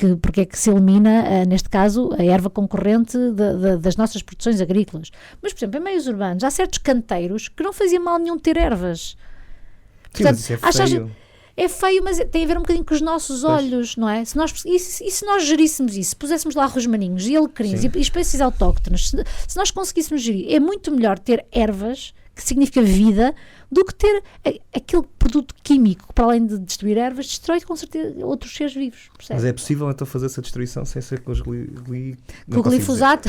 que se elimina, neste caso, a erva concorrente das nossas produções agrícolas. Mas, por exemplo, em meios urbanos, há certos canteiros que não fazia mal nenhum ter ervas. Portanto, sim, mas isso é feio. É feio, mas tem a ver um bocadinho com os nossos olhos, não é? Se nós geríssemos isso, puséssemos lá rosmaninhos e alecrins e espécies autóctones, se nós conseguíssemos gerir, é muito melhor ter ervas, que significa vida, do que ter aquele produto químico que, para além de destruir ervas, destrói com certeza outros seres vivos. Percebe? Mas é possível então fazer essa destruição sem ser com os com o glifosato?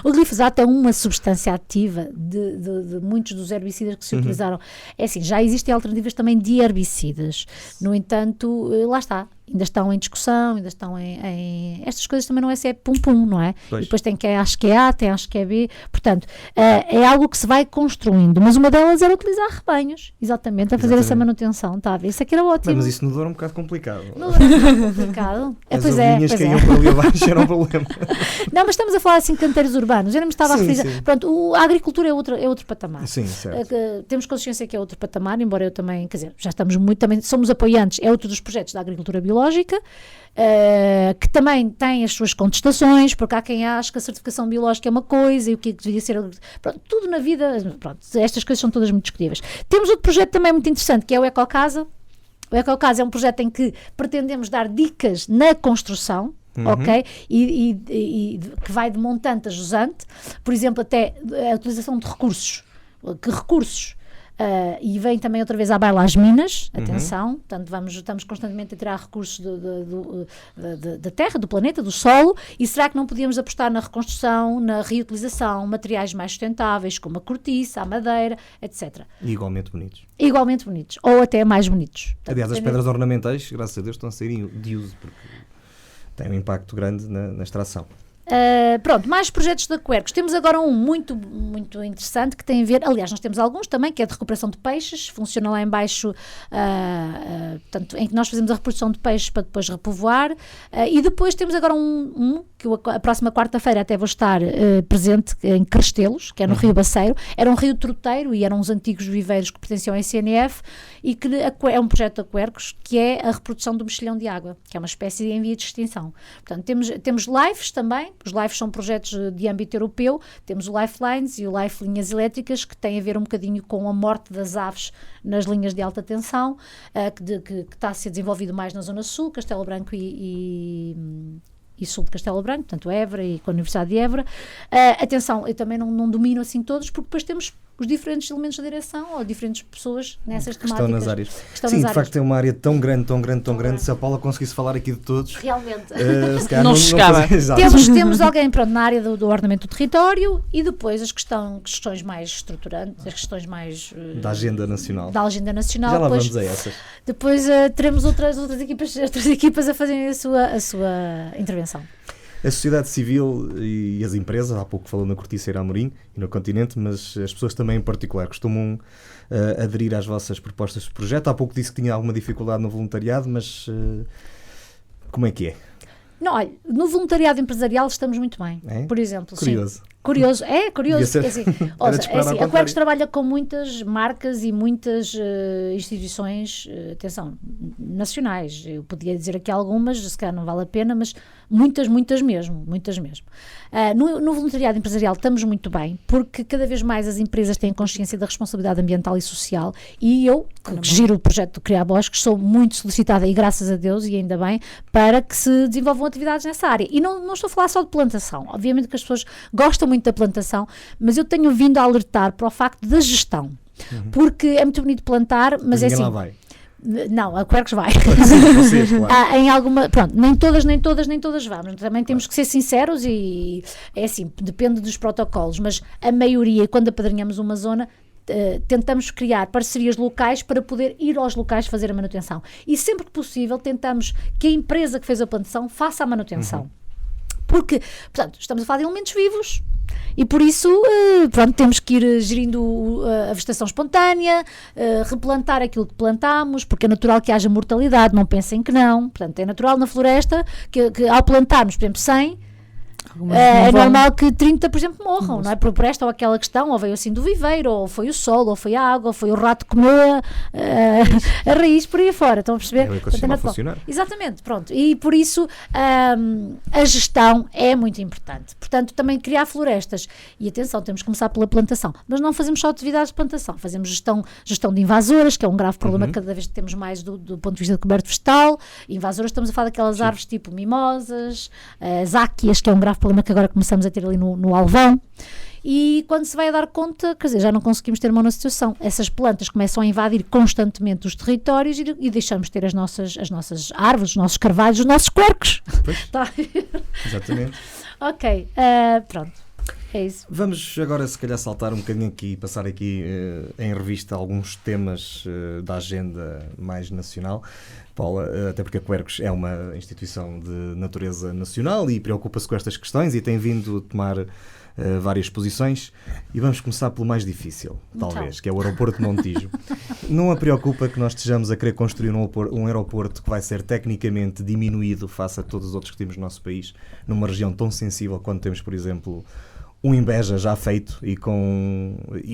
O glifosato é uma substância ativa de muitos dos herbicidas que se utilizaram. É assim, já existem alternativas também de herbicidas. No entanto, lá está. Ainda estão em discussão, ainda estão estas coisas também não é se é pum-pum, não é? Pois. E depois tem que acho que é A, tem acho que é B. Portanto, é algo que se vai construindo. Mas uma delas era utilizar rebanhos, exatamente, a fazer essa manutenção, está a ver? Isso aqui era ótimo. Mas isso no Douro é um bocado complicado. No Douro é um bocado complicado. As ovelhinhas que iam para ali abaixo era um problema. Não, mas estamos a falar assim de canteiros urbanos. Eu não me estava a referir. Sim. Pronto, a agricultura é outro patamar. Sim, certo. Temos consciência que é outro patamar, embora eu também, quer dizer, já estamos muito, também somos apoiantes, é outro dos projetos da agricultura biológica, que também tem as suas contestações, porque há quem acha que a certificação biológica é uma coisa e o que devia ser. Pronto, tudo na vida, pronto, estas coisas são todas muito discutíveis. Temos outro projeto também muito interessante, que é o Ecocasa. O Ecocasa é um projeto em que pretendemos dar dicas na construção. Ok? E que vai de montante a jusante, por exemplo, até a utilização de recursos. Que recursos? E vem também outra vez à baila as minas, atenção, portanto estamos constantemente a tirar recursos da terra, do planeta, do solo, e será que não podíamos apostar na reconstrução, na reutilização, materiais mais sustentáveis, como a cortiça, a madeira, etc. E igualmente bonitos. Igualmente bonitos, ou até mais bonitos. Aliás, as pedras ornamentais, graças a Deus, estão a sair de uso, porque tem um impacto grande na extração. Pronto, mais projetos da Quercus. Temos agora um muito, muito interessante que tem a ver, aliás, nós temos alguns também, que é de recuperação de peixes, funciona lá em baixo, portanto, em que nós fazemos a reprodução de peixes para depois repovoar, e depois temos agora um que a próxima quarta-feira até vou estar presente em Crestelos, que é no Rio Baceiro. Era um rio troteiro e eram uns antigos viveiros que pertenciam à SNF e que é um projeto da Quercus, que é a reprodução do mexilhão de água, que é uma espécie em via de extinção. Portanto, temos lives também, os lives são projetos de âmbito europeu, temos o Lifelines e o Life Linhas Elétricas, que tem a ver um bocadinho com a morte das aves nas linhas de alta tensão, que está a ser desenvolvido mais na Zona Sul, Castelo Branco e sul de Castelo Branco, portanto Évora e com a Universidade de Évora. Atenção, eu também não domino assim todos, porque depois temos os diferentes elementos da direção ou diferentes pessoas nessas temáticas. Estão nas áreas. Sim, de facto é uma área tão grande, se a Paula conseguisse falar aqui de todos. Realmente. Se calhar não chegava. Temos alguém na área do ordenamento do território e depois as questões mais estruturantes, as questões mais... da agenda nacional. Da agenda nacional. Já lá depois, vamos a essas. Depois teremos outras equipas a fazerem a sua intervenção. A sociedade civil e as empresas, há pouco falou na Corticeira Amorim e no Continente, mas as pessoas também em particular costumam aderir às vossas propostas de projeto. Há pouco disse que tinha alguma dificuldade no voluntariado, mas como é que é? Não, olha, no voluntariado empresarial estamos muito bem. É? Por exemplo, curioso. Sim. Curioso. Ser... a Quercus trabalha com muitas marcas e muitas instituições, atenção, nacionais. Eu podia dizer aqui algumas, se calhar não vale a pena, mas muitas mesmo. No voluntariado empresarial estamos muito bem, porque cada vez mais as empresas têm consciência da responsabilidade ambiental e social, e eu, que giro o projeto do Criar Bosques, sou muito solicitada, e graças a Deus, e ainda bem, para que se desenvolvam atividades nessa área. E não estou a falar só de plantação. Obviamente que as pessoas gostam muito da plantação, mas eu tenho vindo a alertar para o facto da gestão. Porque é muito bonito plantar, mas é assim... lá vai. Não, a Quercus vai. Sim, vocês, claro. Em alguma, pronto, nem todas vamos. Também temos que ser sinceros e é assim, depende dos protocolos, mas a maioria, quando apadrinhamos uma zona, tentamos criar parcerias locais para poder ir aos locais fazer a manutenção. E sempre que possível tentamos que a empresa que fez a plantação faça a manutenção. Porque, portanto, estamos a falar de elementos vivos e por isso, temos que ir gerindo a vegetação espontânea, replantar aquilo que plantamos, porque é natural que haja mortalidade, não pensem que não. Portanto, é natural na floresta que ao plantarmos, por exemplo, 100, é normal que 30, por exemplo, morram, não é? Por esta ou aquela questão, ou veio assim do viveiro, ou foi o sol, ou foi a água, ou foi o rato que comeu a raiz por aí fora, estão a perceber? É o ecossistema a funcionar. Exatamente, pronto. E por isso a gestão é muito importante. Portanto, também criar florestas. E atenção, temos que começar pela plantação. Mas não fazemos só atividades de plantação, fazemos gestão de invasoras, que é um grave problema cada vez que temos mais do ponto de vista de coberto vegetal. Invasoras, estamos a falar daquelas árvores tipo mimosas, záquias, que é um grave problema que agora começamos a ter ali no Alvão. E quando se vai a dar conta, quer dizer, já não conseguimos ter uma situação. Essas plantas começam a invadir constantemente os territórios e deixamos de ter as nossas árvores, os nossos carvalhos, os nossos quercos. Tá. Exatamente. Ok, pronto. É isso. Vamos agora, se calhar, saltar um bocadinho aqui e passar aqui em revista alguns temas da agenda mais nacional. Paula, até porque a Quercus é uma instituição de natureza nacional e preocupa-se com estas questões e tem vindo a tomar várias posições. E vamos começar pelo mais difícil, talvez, que é o aeroporto de Montijo. Não a preocupa que nós estejamos a querer construir um aeroporto que vai ser tecnicamente diminuído face a todos os outros que temos no nosso país, numa região tão sensível quanto temos, por exemplo, um Imbeja já feito e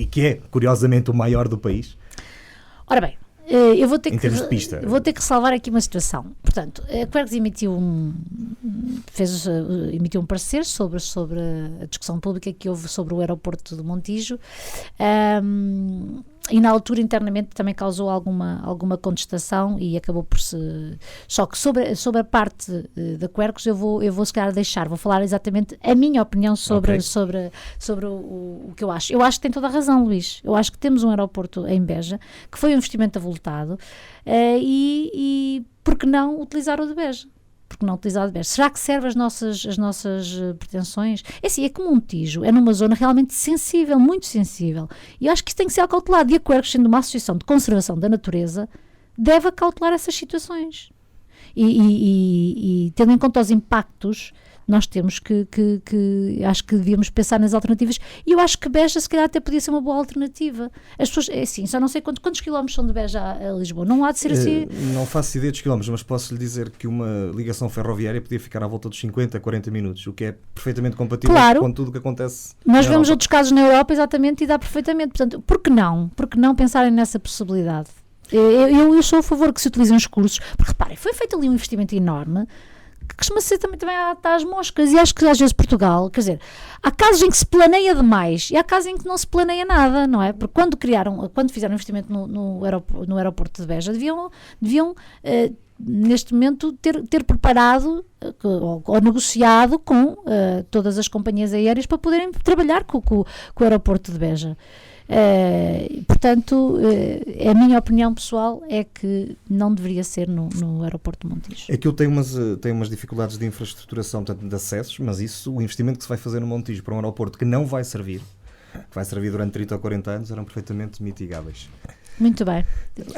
que é, curiosamente, o maior do país? Ora bem, eu vou ter que ressalvar aqui uma situação. Portanto, a Quercus emitiu um parecer sobre a discussão pública que houve sobre o aeroporto de Montijo, e na altura internamente também causou alguma contestação e acabou por se... Só que sobre a parte da Quercus eu vou se calhar vou falar exatamente a minha opinião sobre o que eu acho. Eu acho que tem toda a razão, Luís. Eu acho que temos um aeroporto em Beja, que foi um investimento avultado, e por que não utilizar o de Beja? Porque não utilizar o de Beja? Será que serve as nossas pretensões? É assim, é que Montijo é numa zona realmente sensível, muito sensível, e eu acho que isso tem que ser acautelado, e a Quercus, sendo uma associação de conservação da natureza, deve acautelar essas situações e tendo em conta os impactos nós temos que acho que devíamos pensar nas alternativas, e eu acho que Beja se calhar até podia ser uma boa alternativa. As pessoas, é assim, só não sei quantos quilómetros são de Beja a Lisboa, não há de ser assim. Não faço ideia dos quilómetros, mas posso lhe dizer que uma ligação ferroviária podia ficar à volta dos 50 a 40 minutos, o que é perfeitamente compatível com tudo o que acontece. Nós vemos outros casos na Europa, exatamente, e dá perfeitamente. Portanto, por que não pensarem nessa possibilidade? Eu sou a favor que se utilizem os cursos, porque reparem, foi feito ali um investimento enorme, que costuma ser também às moscas, e acho que às vezes Portugal, quer dizer, há casos em que se planeia demais e há casos em que não se planeia nada, não é? Porque quando fizeram investimento no aeroporto de Beja, deviam neste momento ter preparado ou negociado com todas as companhias aéreas para poderem trabalhar com o aeroporto de Beja. Portanto, a minha opinião pessoal é que não deveria ser no aeroporto de Montijo. É que eu tenho umas dificuldades de infraestruturação, portanto, de acessos, mas o investimento que se vai fazer no Montijo para um aeroporto que não vai servir, que vai servir durante 30 ou 40 anos, eram perfeitamente mitigáveis. Muito bem,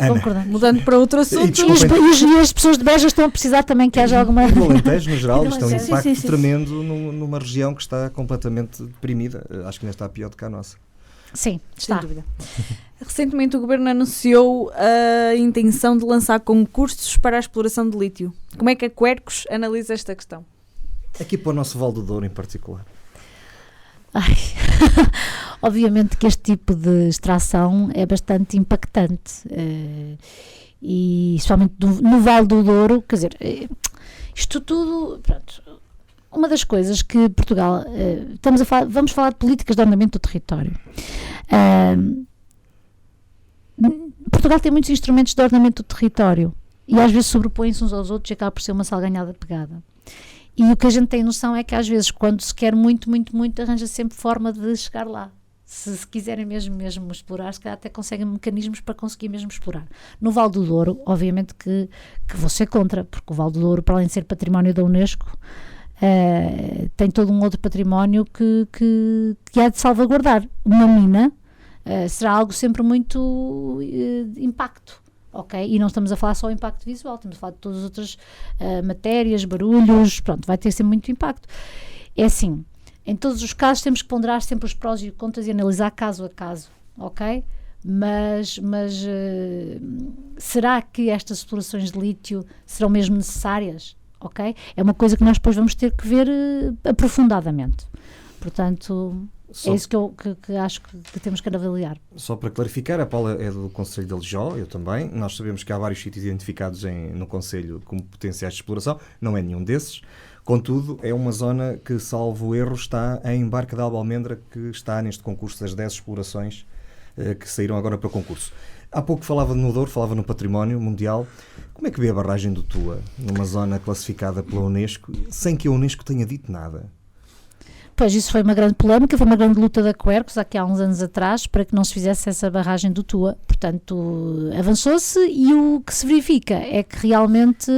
concordamos. Mudando para outro assunto. E as pessoas de Beja estão a precisar também que haja alguma... O Alentejo, no geral, isto é um impacto tremendo numa região que está completamente deprimida. Acho que ainda está pior do que a nossa. Sim, está. Sem dúvida. Recentemente o Governo anunciou a intenção de lançar concursos para a exploração de lítio. Como é que a Quercus analisa esta questão? Aqui para o nosso Val do Douro em particular. Obviamente que este tipo de extração é bastante impactante, e especialmente no Val do Douro, quer dizer, isto tudo, pronto. Uma das coisas que Portugal, vamos falar de políticas de ordenamento do território. Portugal tem muitos instrumentos de ordenamento do território e às vezes sobrepõem-se uns aos outros e acaba por ser uma salganhada pegada. E o que a gente tem noção é que às vezes, quando se quer muito, muito, muito, arranja sempre forma de chegar lá. Se quiserem mesmo explorar, se calhar até conseguem mecanismos para conseguir mesmo explorar. No Val do Douro, obviamente que vou ser contra, porque o Val do Douro, para além de ser património da Unesco, tem todo um outro património que há de salvaguardar. Uma mina será algo sempre muito impacto, ok? E não estamos a falar só do impacto visual, estamos a falar de todas as outras matérias, barulhos, pronto, vai ter sempre muito impacto. É assim, em todos os casos temos que ponderar sempre os prós e os contras e analisar caso a caso, ok? Mas será que estas explorações de lítio serão mesmo necessárias? Okay? É uma coisa que nós depois vamos ter que ver aprofundadamente. Portanto, é isso que acho que temos que avaliar. Só para clarificar, a Paula é do Conselho de Alijó, eu também. Nós sabemos que há vários sítios identificados no Conselho como potenciais de exploração, não é nenhum desses. Contudo, é uma zona que, salvo erro, está em Barca de Albalmendra, que está neste concurso das 10 explorações que saíram agora para o concurso. Há pouco falava no Douro, falava no património mundial. Como é que vê a barragem do Tua, numa zona classificada pela Unesco, sem que a Unesco tenha dito nada? Pois, isso foi uma grande polémica, foi uma grande luta da Quercus aqui há uns anos atrás para que não se fizesse essa barragem do Tua. Portanto, avançou-se e o que se verifica é que realmente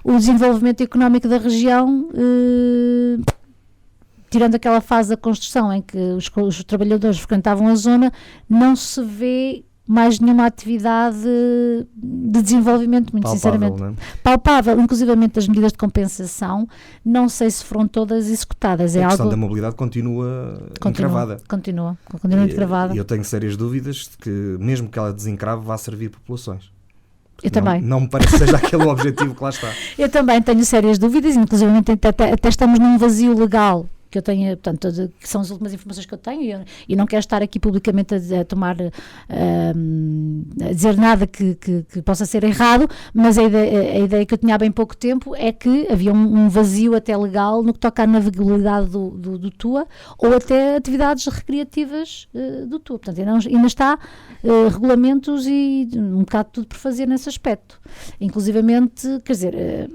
o desenvolvimento económico da região, tirando aquela fase da construção em que os trabalhadores frequentavam a zona, não se vê mais nenhuma atividade de desenvolvimento, muito palpável, sinceramente. Não é? Palpável, inclusivamente as medidas de compensação, não sei se foram todas executadas. A questão da mobilidade continua encravada. Continua encravada. E eu tenho sérias dúvidas de que, mesmo que ela desencrave, vá servir populações. Eu também. Não me parece que seja aquele o objetivo que lá está. Eu também tenho sérias dúvidas, inclusivamente até estamos num vazio legal que eu tenho, portanto, que são as últimas informações que eu tenho, e não quero estar aqui publicamente a dizer nada que possa ser errado, mas a ideia que eu tinha há bem pouco tempo é que havia um vazio até legal no que toca à navegabilidade do Tua, ou até atividades recreativas do Tua. Portanto, ainda está regulamentos e um bocado tudo por fazer nesse aspecto. Inclusivamente, quer dizer...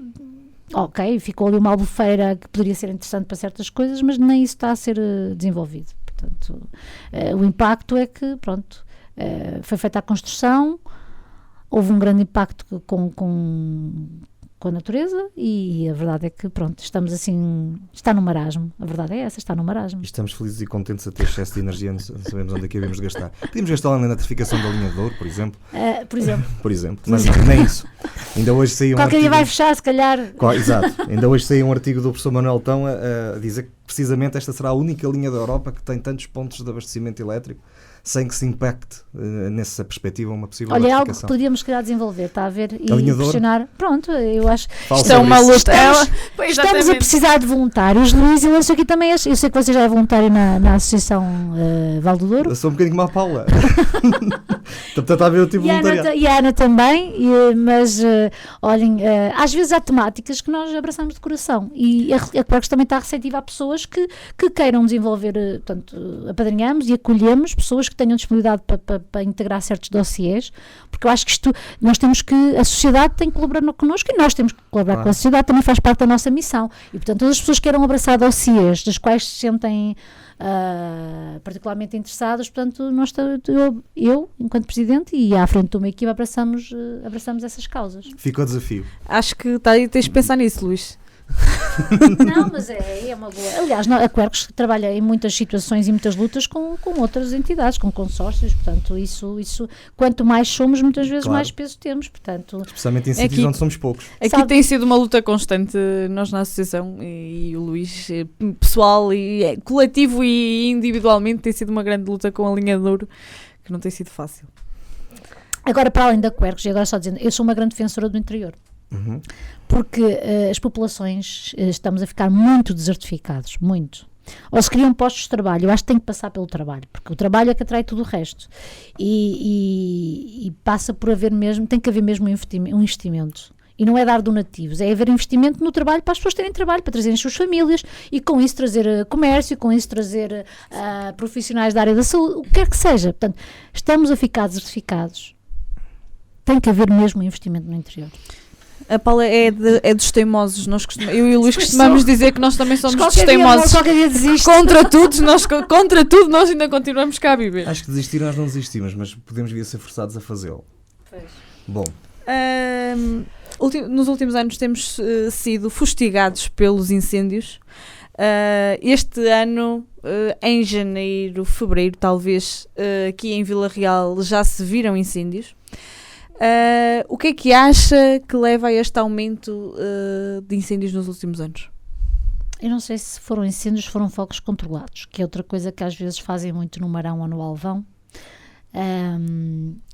Ok, ficou ali uma albufeira que poderia ser interessante para certas coisas, mas nem isso está a ser desenvolvido. Portanto, o impacto é que, pronto, foi feita a construção, houve um grande impacto com a natureza e a verdade é que, pronto, estamos assim, está no marasmo. A verdade é essa, está no marasmo. E estamos felizes e contentes a ter excesso de energia, não sabemos onde é que devemos gastar. Podíamos gastar na eletrificação da linha de Douro, por exemplo. Por exemplo, mas nem isso. Ainda hoje saiu Qualquer dia vai fechar, se calhar. Exato. Ainda hoje saiu um artigo do professor Manuel Tão a dizer que precisamente esta será a única linha da Europa que tem tantos pontos de abastecimento elétrico sem que se impacte, nessa perspectiva, uma possível Olha, é algo que eletrificação. poderíamos, se calhar, desenvolver, está a ver? E A linha de ouro. pressionar. Pronto, eu acho. Fala Isto é sobre uma isso. luta. Estamos a precisar de voluntários, Luís, e lanço aqui também. Eu sei que você já é voluntário na Associação Val do Douro. Eu sou um bocadinho como a Paula. Portanto, a ver o tipo de voluntariado. E a Ana também, mas olhem, às vezes há temáticas que nós abraçamos de coração e a Quercus também está receptiva a pessoas que queiram desenvolver, portanto, apadrinhamos e acolhemos pessoas que tenham disponibilidade para integrar certos dossiês, porque eu acho que nós temos que, a sociedade tem que colaborar connosco e nós temos que colaborar com a sociedade, também faz parte da nossa missão. E, portanto, todas as pessoas que queiram abraçar dossiês, das quais se sentem particularmente interessados, portanto, eu, enquanto Presidente, e à frente de uma equipa, abraçamos essas causas. Fica o desafio. Acho que tens de pensar nisso, Luís. Não, mas é uma boa. Aliás, a Quercus trabalha em muitas situações e muitas lutas com outras entidades, com consórcios, portanto, isso quanto mais somos, muitas vezes Claro. mais peso temos, portanto. Especialmente em sítios Aqui- onde somos poucos. Aqui Sabe- tem sido uma luta constante, nós na associação e o Luís, pessoal e coletivo e individualmente, tem sido uma grande luta com a linha de ouro, que não tem sido fácil. Agora, para além da Quercus, e agora só dizendo, eu sou uma grande defensora do interior. Uhum. Porque as populações estamos a ficar muito desertificados, muito. Ou se criam postos de trabalho, eu acho que tem que passar pelo trabalho, porque o trabalho é que atrai tudo o resto. E passa por haver mesmo, tem que haver mesmo um investimento. E não é dar donativos, é haver investimento no trabalho para as pessoas terem trabalho, para trazerem as suas famílias e com isso trazer comércio, com isso trazer profissionais da área da saúde, o que quer que seja. Portanto, estamos a ficar desertificados. Tem que haver mesmo um investimento no interior. A Paula é dos teimosos. Eu e o Luís costumamos dizer que nós também somos dos teimosos. Qualquer dia desiste. Contra tudo, nós ainda continuamos cá a viver. Acho que desistir nós não desistimos, mas podemos vir a ser forçados a fazê-lo. Pois. Bom, Nos últimos anos temos sido fustigados pelos incêndios. Este ano, em janeiro, fevereiro, talvez, aqui em Vila Real já se viram incêndios. O que é que acha que leva a este aumento de incêndios nos últimos anos? Eu não sei se foram incêndios, foram focos controlados, que é outra coisa que às vezes fazem muito no Marão ou no Alvão,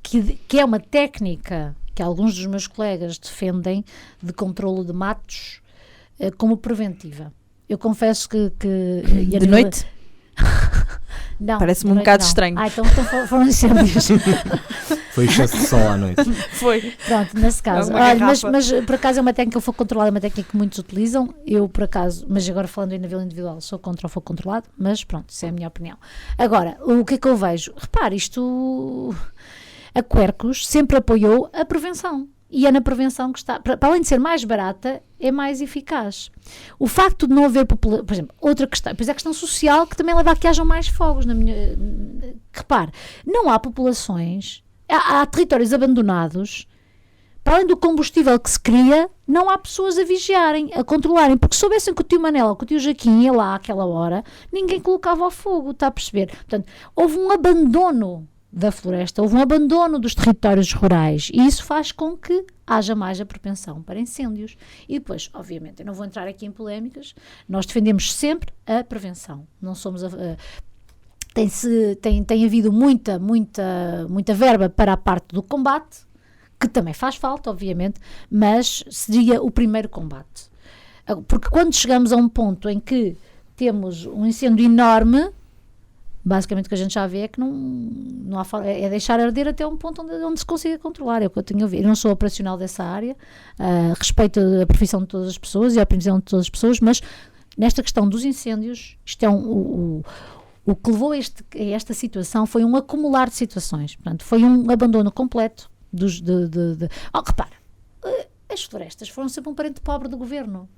que é uma técnica que alguns dos meus colegas defendem de controlo de matos como preventiva. Eu confesso que De noite? Não, Parece-me de um noite bocado não. estranho. Então foram incêndios. foi excesso de sol à noite. Foi. Pronto, nesse caso. Uma Olha, garrafa. mas por acaso é uma técnica que o fogo controlado, é uma técnica que muitos utilizam. Eu, por acaso, mas agora falando em nível individual, sou contra o fogo controlado, mas pronto, isso é a minha opinião. Agora, o que é que eu vejo? Repare, a Quercus sempre apoiou a prevenção. E é na prevenção que está, para além de ser mais barata, é mais eficaz. O facto de não haver população, por exemplo, outra questão, depois é a questão social que também leva a que hajam mais fogos. Repare, não há populações, há territórios abandonados, para além do combustível que se cria, não há pessoas a vigiarem, a controlarem, porque se soubessem que o tio Manela ou que o tio Jaquim ia lá àquela hora, ninguém colocava ao fogo, está a perceber? Portanto, houve um abandono da floresta, houve um abandono dos territórios rurais e isso faz com que haja mais a propensão para incêndios. E depois, obviamente, eu não vou entrar aqui em polémicas, nós defendemos sempre a prevenção. Não somos tem havido muita verba para a parte do combate, que também faz falta, obviamente, mas seria o primeiro combate. Porque quando chegamos a um ponto em que temos um incêndio enorme, basicamente o que a gente já vê é que não há forma, é deixar arder até um ponto onde se consiga controlar, é o que eu tenho a ver. Eu não sou operacional dessa área, respeito a profissão de todas as pessoas e a opinião de todas as pessoas, mas nesta questão dos incêndios, isto é o que levou a esta situação foi um acumular de situações, portanto, foi um abandono completo repara, as florestas foram sempre um parente pobre do governo.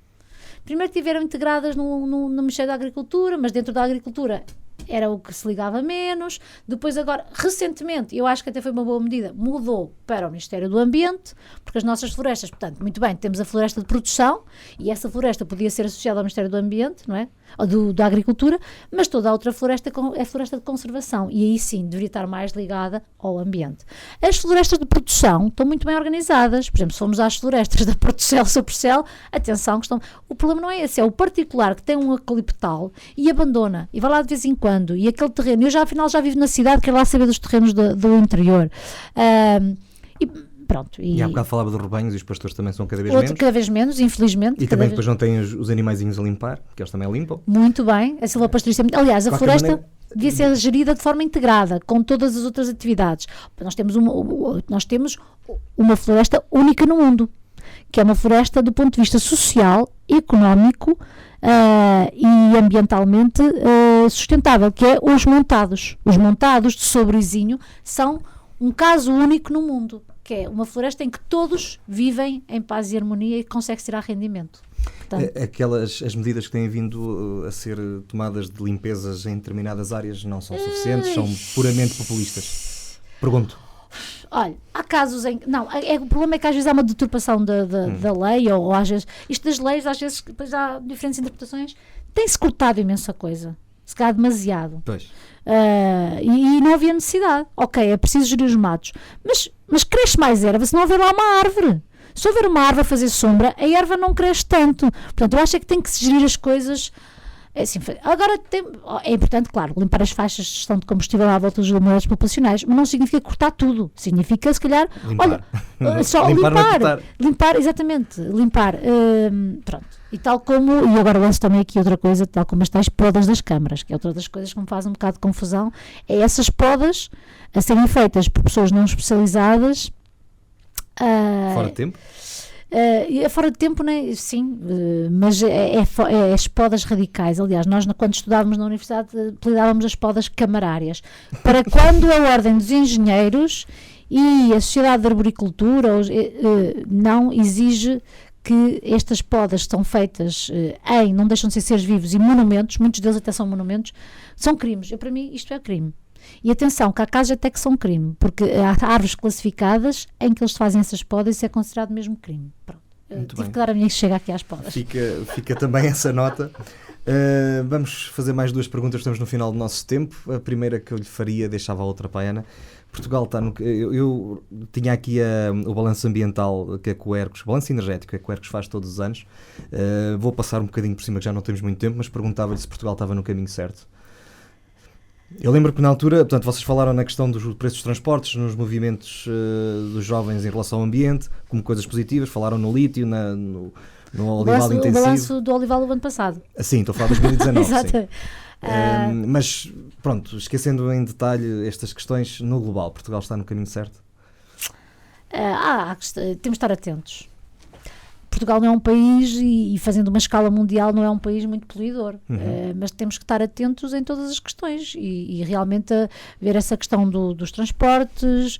Primeiro estiveram integradas no Ministério da Agricultura, mas dentro da agricultura era o que se ligava menos. Depois agora, recentemente, eu acho que até foi uma boa medida, mudou para o Ministério do Ambiente, porque as nossas florestas, portanto, muito bem, temos a floresta de produção, e essa floresta podia ser associada ao Ministério do Ambiente, não é? Ou da Agricultura, mas toda a outra floresta é floresta de conservação, e aí sim, deveria estar mais ligada ao ambiente. As florestas de produção estão muito bem organizadas, por exemplo, se formos às florestas da Portocel, Soprocel, atenção que estão... O problema não é esse, é o particular que tem um eucaliptal e abandona, e vai lá de vez em quando, e aquele terreno, eu já afinal já vivo na cidade, quero lá saber dos terrenos do interior. E pronto. E há bocado falava dos rebanhos, e os pastores também são cada vez menos. menos. Cada vez menos, infelizmente. E também depois não têm os animaizinhos a limpar, que eles também limpam. Muito bem, a silvopastorista... Aliás, a floresta devia ser gerida de forma integrada, com todas as outras atividades. Nós temos uma floresta única no mundo, que é uma floresta do ponto de vista social, económico e ambientalmente sustentável, que é os montados. Os montados de Sobrezinho são um caso único no mundo, que é uma floresta em que todos vivem em paz e harmonia e consegue tirar rendimento. Portanto, as medidas que têm vindo a ser tomadas de limpezas em determinadas áreas não são suficientes, são puramente populistas. Pergunto. Olha, há casos em que... Não, o problema é que às vezes há uma deturpação da lei, ou às vezes... Isto das leis, às vezes, depois há diferentes interpretações. Tem-se cortado imensa coisa. Se calhar demasiado. Pois. E não havia necessidade. Ok, é preciso gerir os matos. Mas cresce mais erva se não houver lá uma árvore. Se houver uma árvore a fazer sombra, a erva não cresce tanto. Portanto, eu acho é que tem que se gerir as coisas... Assim, agora é importante, claro, limpar as faixas de gestão de combustível à volta dos aglomeradores populacionais, mas não significa cortar tudo. Significa, se calhar, limpar. Olha, só limpar, exatamente, limpar. Pronto. E tal como, e agora lanço também aqui outra coisa, tal como as tais podas das câmaras, que é outra das coisas que me faz um bocado de confusão, é essas podas a serem feitas por pessoas não especializadas. Fora de tempo? Fora de tempo, né? Sim, mas é as podas radicais. Aliás, nós quando estudávamos na universidade apelidávamos as podas camarárias, para quando a Ordem dos Engenheiros e a Sociedade de Arboricultura não exige que estas podas que são feitas não deixam de ser seres vivos e monumentos, muitos deles até são monumentos, são crimes. Para mim isto é crime. E atenção, que há casos até que são crime, porque há árvores classificadas em que eles fazem essas podas e isso é considerado mesmo crime. Pronto. Tive que dar a minha que chega aqui às podas. Fica também essa nota. Vamos fazer mais duas perguntas, estamos no final do nosso tempo. A primeira que eu lhe faria, deixava a outra para a Ana. Portugal está no... Eu tinha aqui o balanço ambiental que a Quercus, o balanço energético que a Quercus faz todos os anos. Vou passar um bocadinho por cima, que já não temos muito tempo, mas perguntava-lhe se Portugal estava no caminho certo. Eu lembro que na altura, portanto, vocês falaram na questão dos preços dos transportes, nos movimentos dos jovens em relação ao ambiente, como coisas positivas, falaram no lítio, no olival intensivo. O balanço do olival do ano passado. Sim, estou a falar de 2019. Exato. Mas, pronto, esquecendo em detalhe estas questões, no global, Portugal está no caminho certo? Temos de estar atentos. Portugal não é um país, e fazendo uma escala mundial, não é um país muito poluidor, mas temos que estar atentos em todas as questões e realmente ver essa questão dos transportes,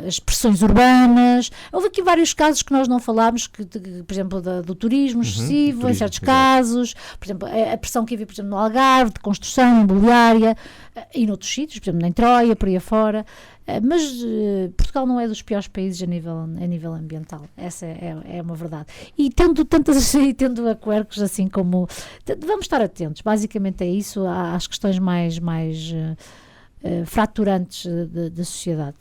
as pressões urbanas. Houve aqui vários casos que nós não falámos, por exemplo, do turismo excessivo, em certos casos, por exemplo, a pressão que havia, por exemplo, no Algarve, de construção imobiliária, e noutros sítios, por exemplo, em Troia, por aí afora. Mas Portugal não é dos piores países a nível ambiental, essa é uma verdade. E tendo a Quercus assim como... Vamos estar atentos, basicamente é isso, às questões mais fraturantes da sociedade.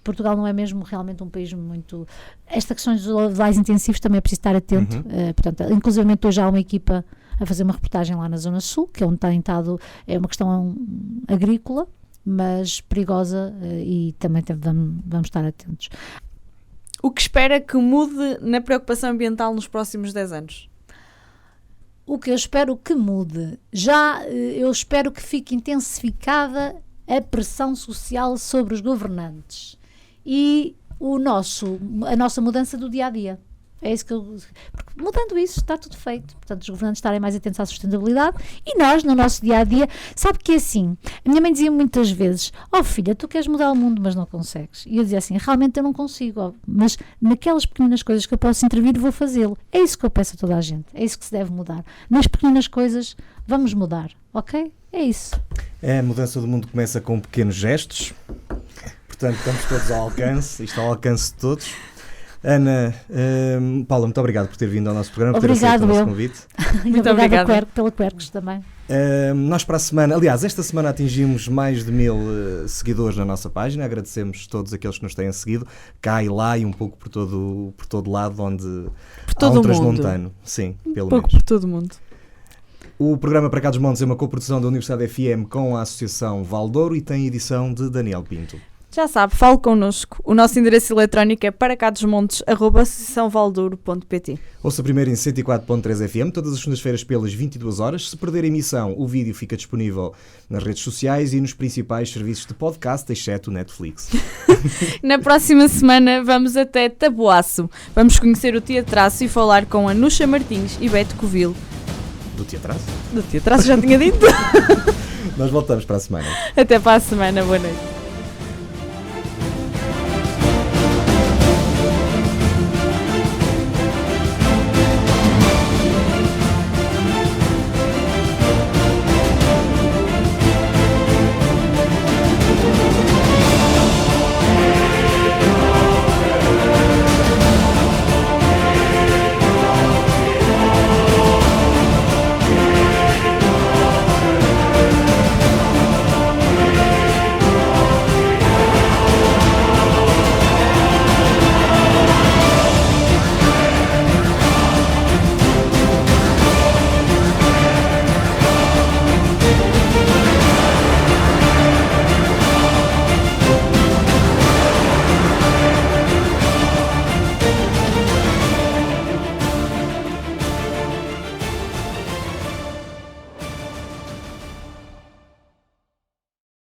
Portugal não é mesmo realmente um país muito... Esta questão dos olivais intensivos também é preciso estar atento, portanto, inclusive hoje há uma equipa a fazer uma reportagem lá na Zona Sul, que é onde tem estado, é uma questão agrícola, mas perigosa, e também vamos estar atentos. O que espera que mude na preocupação ambiental nos próximos 10 anos? O que eu espero que mude? Eu espero que fique intensificada a pressão social sobre os governantes e a nossa mudança do dia-a-dia. É isso que porque mudando isso está tudo feito. Portanto, os governantes estarem mais atentos à sustentabilidade e nós, no nosso dia-a-dia, sabe que é assim, a minha mãe dizia muitas vezes, filha, tu queres mudar o mundo, mas não consegues. E eu dizia assim, realmente eu não consigo, mas naquelas pequenas coisas que eu posso intervir, vou fazê-lo. É isso que eu peço a toda a gente, é isso que se deve mudar. Nas pequenas coisas, vamos mudar, ok? É isso. A mudança do mundo começa com pequenos gestos, portanto estamos todos ao alcance, isto ao alcance de todos. Ana, Paula, muito obrigado por ter vindo ao nosso programa, por ter aceito o nosso convite. Muito obrigada pelo Quercus também. Nós para a semana, aliás, esta semana atingimos mais de 1000 seguidores na nossa página, agradecemos todos aqueles que nos têm seguido, cá e lá e um pouco por todo lado onde há um transmontano. Sim, pelo menos. Por todo o mundo. O programa Para Cá dos Montes é uma coprodução da Universidade FM com a Associação Valdouro e tem edição de Daniel Pinto. Já sabe, fale connosco. O nosso endereço eletrónico é paracadosmontes@associaçãovaldouro.pt. Ouça primeiro em 104.3 FM, todas as segundas-feiras pelas 22 horas. Se perder a emissão, o vídeo fica disponível nas redes sociais e nos principais serviços de podcast, exceto o Netflix. Na próxima semana vamos até Taboaço. Vamos conhecer o Teatraço e falar com a Nuxa Martins e Beto Covil. Do Teatraço? Do Teatraço, já tinha dito. Nós voltamos para a semana. Até para a semana, boa noite.